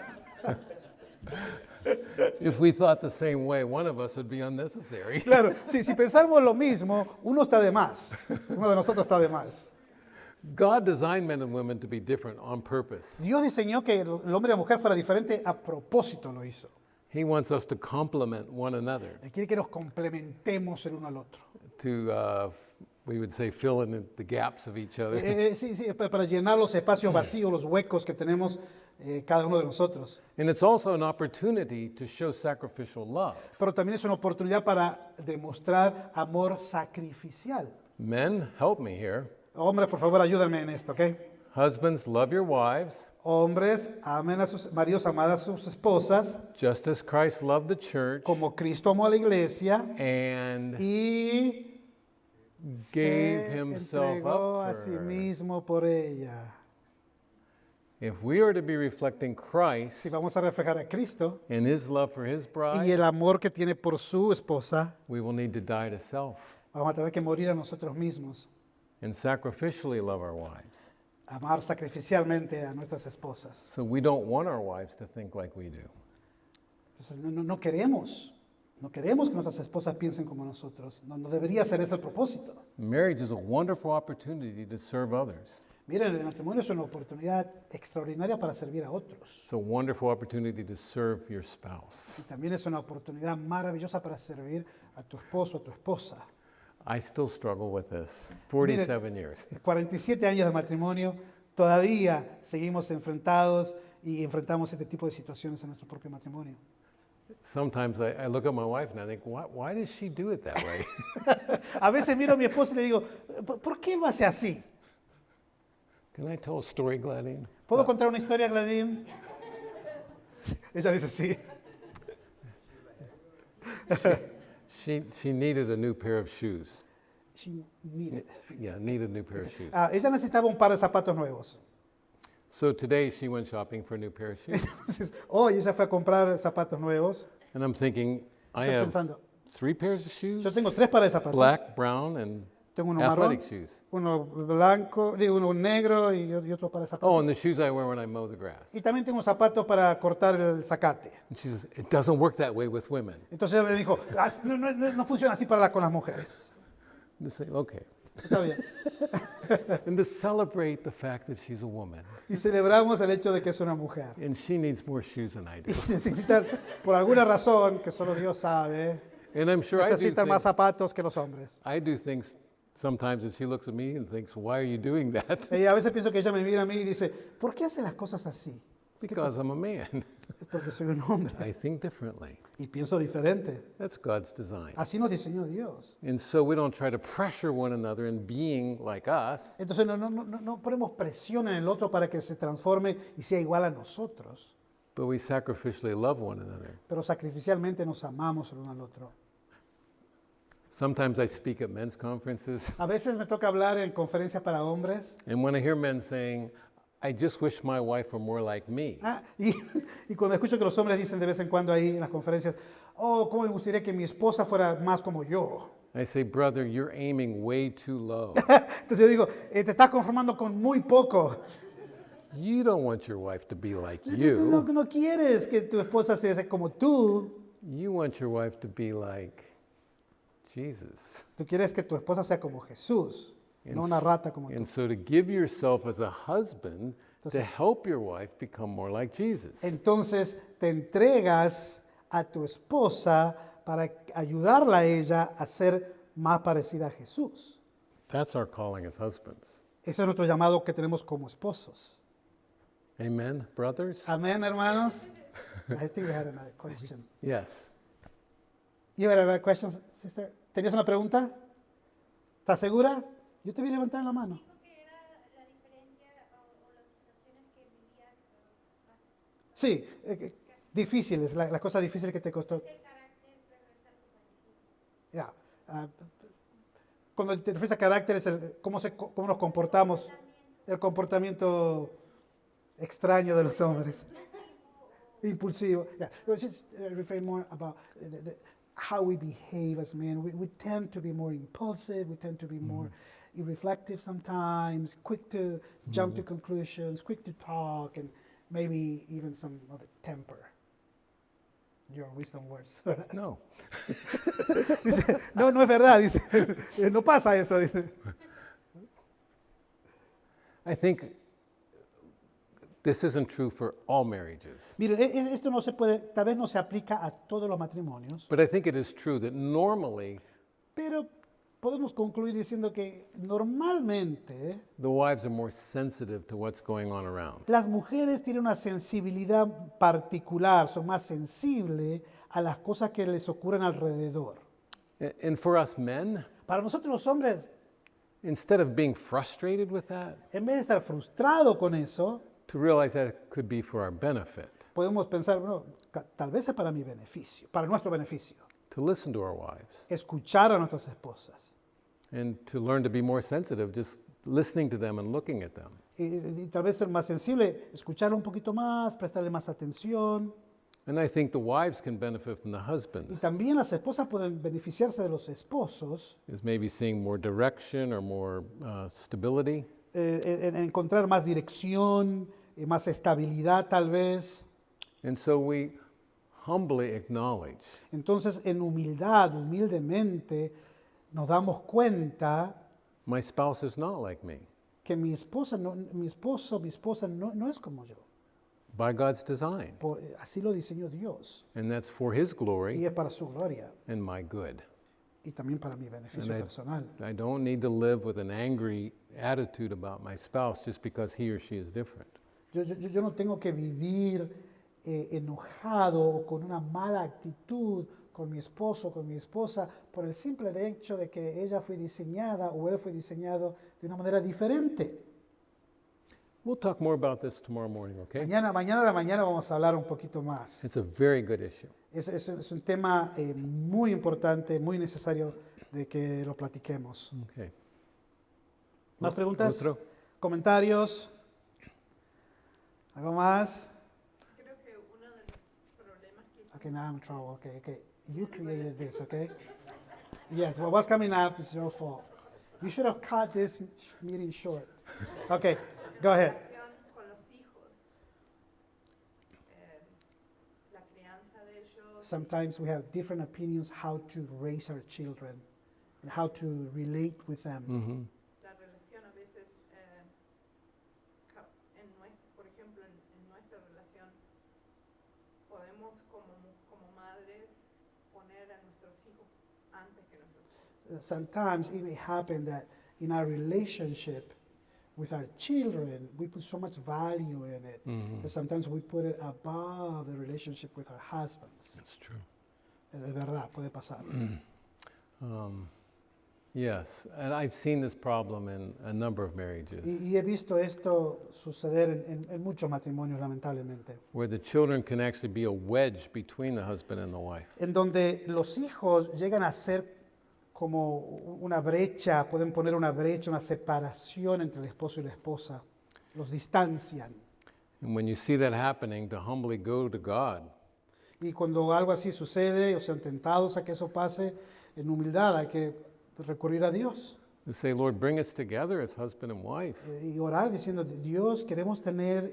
If we thought the same way, one of us would be unnecessary. Claro, si pensamos lo mismo, uno está de más. Uno de nosotros está de más. God designed men and women to be different on purpose. Dios diseñó que el hombre y la mujer fuera diferente a propósito lo hizo. He wants us to complement one another, Él quiere que nos complementemos el uno al otro. to, we would say, fill in the gaps of each other. Sí, para llenar los espacios vacíos, los huecos que tenemos cada uno de nosotros. And it's also an opportunity to show sacrificial love. Pero también es una oportunidad para demostrar amor sacrificial. Men, help me here. Hombres, por favor, ayúdenme en esto, ¿ok? Husbands, love your wives, Hombres, amen a sus maridos, amad a sus esposas, just as Christ loved the church como Cristo amó a la iglesia and y gave se himself entregó up a for sí her. mismo por ella. If we are to be reflecting Si Christ vamos a reflejar a Cristo and his love for his y bride, el amor que tiene por su esposa, we will need to die to self vamos a tener que morir a nosotros mismos, and sacrificially love our wives. amar sacrificialmente a nuestras esposas. So we don't want our wives to think like we do. Entonces, no queremos que nuestras esposas piensen como nosotros. No debería ser ese el propósito. Marriage is a wonderful opportunity to serve others. Miren, el matrimonio es una oportunidad extraordinaria para servir a otros. It's a wonderful opportunity to serve your spouse. Y también es una oportunidad maravillosa para servir a tu esposo, a tu esposa. I still struggle with this. 47 years. 47 años de matrimonio, todavía seguimos enfrentados y enfrentamos este tipo de situaciones en nuestro propio matrimonio. Sometimes I look at my wife and I think, why does she do it that way? A veces miro a mi esposa y le digo, ¿por qué lo hace así? Can I tell a story, Gladine? ¿Puedo contar una historia, Gladys? Ella dice sí. She needed a new pair of shoes. She needed. Yeah, needed a new pair of shoes. Ella necesitaba un par de zapatos nuevos. So today she went shopping for a new pair of shoes. Entonces, hoy ella fue a comprar zapatos nuevos. And I'm thinking, I Estoy have pensando, 3 pairs of shoes, yo tengo 3 pares de zapatos. black, brown, and Tengo uno marrón, athletic shoes. uno blanco, digo, uno negro y otro para zapatos. Oh, and the shoes I wear when I mow the grass. Y también tengo zapatos para cortar el zacate. And she says, it doesn't work that way with women. Entonces ella me dijo, no funciona así con las mujeres. And to say, okay. Está bien. And to celebrate the fact that she's a woman. Y celebramos el hecho de que es una mujer. And she needs more shoes than I do. Y necesita, por alguna razón, que solo Dios sabe, And I'm sure necesitan más zapatos que los hombres. I do things sometimes as she looks at me and thinks, why are you doing that? Y a veces pienso que ella me mira a mí y dice, ¿por qué hace las cosas así? Because I'm a man. Es porque soy un hombre I think differently. y pienso diferente. That's God's design. Así nos diseñó Dios. And so we don't try to pressure one another in being like us. Entonces no ponemos presión en el otro para que se transforme y sea igual a nosotros, But we sacrificially love one another. pero sacrificialmente nos amamos el uno al otro. Sometimes I speak at men's conferences, A veces me toca hablar en conferencias para hombres and when I hear men saying, I just wish my wife were more like me, y cuando escucho que los hombres dicen de vez en cuando ahí en las conferencias, oh, cómo me gustaría que mi esposa fuera más como yo. I say, brother, you're aiming way too low. Entonces yo digo, te estás conformando con muy poco. You don't want your wife to be like Tú you. no quieres que tu esposa sea como tú. You want your wife to be like Jesus. Tú quieres que tu esposa sea como Jesús, no una rata como tú. And so to give yourself as a husband to help your wife become more like Jesus. Entonces te entregas a tu esposa para ayudarla a ella a ser más parecida a Jesús. That's our calling as husbands. Ese es nuestro llamado que tenemos como esposos. Amen, brothers? Amén, hermanos. I think we had another question. Yes. You had another question, sister? ¿Tenías una pregunta? ¿Estás segura? Yo te vi levantar la mano. Dijo que era la diferencia o las situaciones que vivía Sí, difíciles, las cosas difíciles que te costó. el carácter perverso al Ya. Cuando te refieres a carácter es cómo nos comportamos, el comportamiento extraño de los hombres. Impulsivo. Yeah. It was just referring more about how we behave as men. We tend to be more impulsive. We tend to be more irreflective sometimes, quick to jump to conclusions, quick to talk, and maybe even some other temper. Your wisdom words. No. Dice, no es verdad, dice, no pasa eso, dice. I think this isn't true for all marriages. Miren, esto no se puede, tal vez no se aplica a todos los matrimonios, But I think it is true that normally pero podemos concluir diciendo que normalmente the wives are more sensitive to what's going on around. las mujeres tienen una sensibilidad particular, son más sensibles a las cosas que les ocurren alrededor. And for us men, Para nosotros los hombres, instead of being frustrated with that, en vez de estar frustrados con eso, to realize that it could be for our benefit, podemos pensar, bueno, tal vez es para mi beneficio, para nuestro beneficio, to listen to our wives escuchar a nuestras esposas. and to learn to be more sensitive, just listening to them and looking at them. Y tal vez ser más sensible, escucharlo un poquito más, prestarle más atención. And I think the wives can benefit from the Y husbands, también las esposas pueden beneficiarse de los esposos, is maybe seeing more direction or more stability. en encontrar más dirección, más estabilidad tal vez. And so we humbly acknowledge Entonces, en humildad, humildemente, nos damos cuenta my spouse is not like me que mi esposa no es como yo. by God's design. Así lo diseñó Dios. And that's for His Y glory es para su gloria and my good. y también para mi beneficio And personal. I don't need to live with an angry attitude about my spouse just because he or she is different. Yo no tengo que vivir enojado o con una mala actitud con mi esposo o con mi esposa por el simple hecho de que ella fue diseñada o él fue diseñado de una manera diferente. We'll talk more about this tomorrow morning, okay? Mañana a la mañana vamos a hablar un poquito más. It's a very good issue. Es un tema muy importante, muy necesario de que lo platiquemos. Okay. ¿Más preguntas? Otro? ¿Comentarios? ¿Algo más? Creo que uno de los problemas que Okay, now I'm in trouble. Okay. You created this, okay? Yes, well, what's coming up is your fault. You should have cut this meeting short. Okay, go ahead. relación con los hijos, la crianza de ellos, Sometimes we have different opinions how to raise our children and how to relate with them. Mm-hmm. la relación a veces, por ejemplo, en nuestra relación, podemos como madres poner a nuestros hijos sometimes it may happen that in our relationship with our children, we put so much value in it that sometimes we put it above the relationship with our husbands. That's true. De verdad, puede pasar. Yes, and I've seen this problem in a number of marriages Y he visto esto suceder en muchos matrimonios, lamentablemente, where the children can actually be a wedge between the husband and the wife. en donde los hijos llegan a ser como una brecha, pueden poner una brecha, una separación entre el esposo y la esposa, los distancian. And when you see that happening, to humbly go to God Y cuando algo así sucede, o sean tentados a que eso pase, en humildad hay que recurrir a Dios and say, Lord, bring us together as husband and wife. y orar diciendo, Dios, queremos tener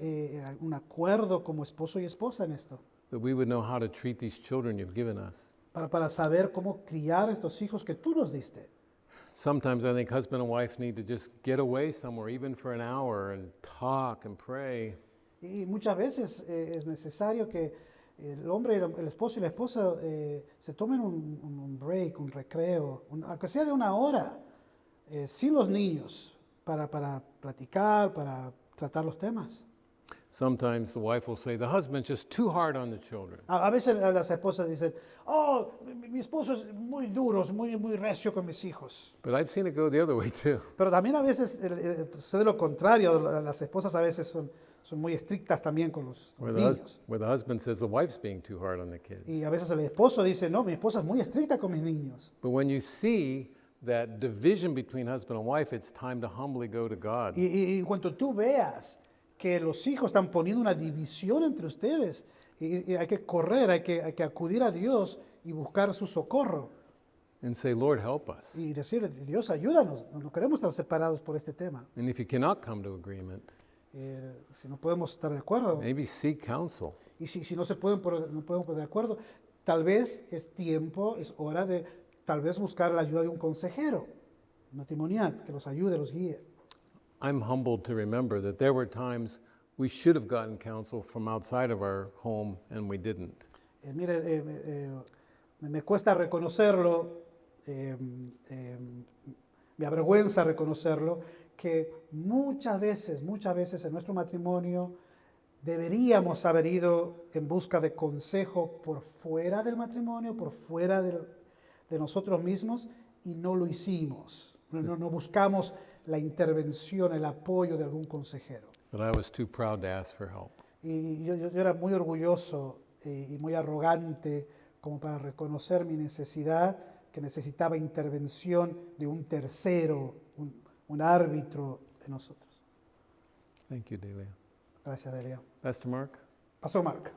un acuerdo como esposo y esposa en esto, That we would know how to treat these children you've given us. para saber cómo criar a estos hijos que tú nos diste. Sometimes I think husband and wife need to just get away somewhere, even for an hour, and talk and pray. Y muchas veces es necesario que el hombre, el esposo y la esposa se tomen un break, un recreo, aunque sea de una hora, sin los niños, para platicar, para tratar los temas. Sometimes the wife will say, the husband's just too hard on the children. A veces las esposas dicen, oh, mi esposo es muy duro, es muy recio con mis hijos. But I've seen it go the other way too. Pero también a veces sucede lo contrario, las esposas a veces son muy estrictas también con los niños. Where the husband says the wife's being too hard on the kids. Y a veces el esposo dice, no, mi esposa es muy estricta con mis niños. But when you see that division between husband and wife, it's time to humbly go to God. Y en cuanto tú veas que los hijos están poniendo una división entre ustedes, y hay que correr, hay que acudir a Dios y buscar su socorro. And say, Lord, help us. Y decirle, Dios, ayúdanos, no queremos estar separados por este tema. And if you cannot come to agreement, Si no podemos estar de acuerdo, maybe seek counsel. y si no podemos poner de acuerdo, tal vez es tiempo, es hora de tal vez buscar la ayuda de un consejero matrimonial que los ayude, los guíe. I'm humbled to remember that there were times we should have gotten counsel from outside of our home and we didn't. Me cuesta reconocerlo, me avergüenza reconocerlo, que muchas veces en nuestro matrimonio deberíamos haber ido en busca de consejo por fuera del matrimonio, por fuera de nosotros mismos, y no lo hicimos. No buscamos la intervención, el apoyo de algún consejero. That I was too proud to ask for help. Y yo era muy orgulloso y muy arrogante como para reconocer mi necesidad, que necesitaba intervención de un tercero, un árbitro de nosotros. Thank you, Delia. Gracias, Delia. Pastor Mark? Pastor Mark.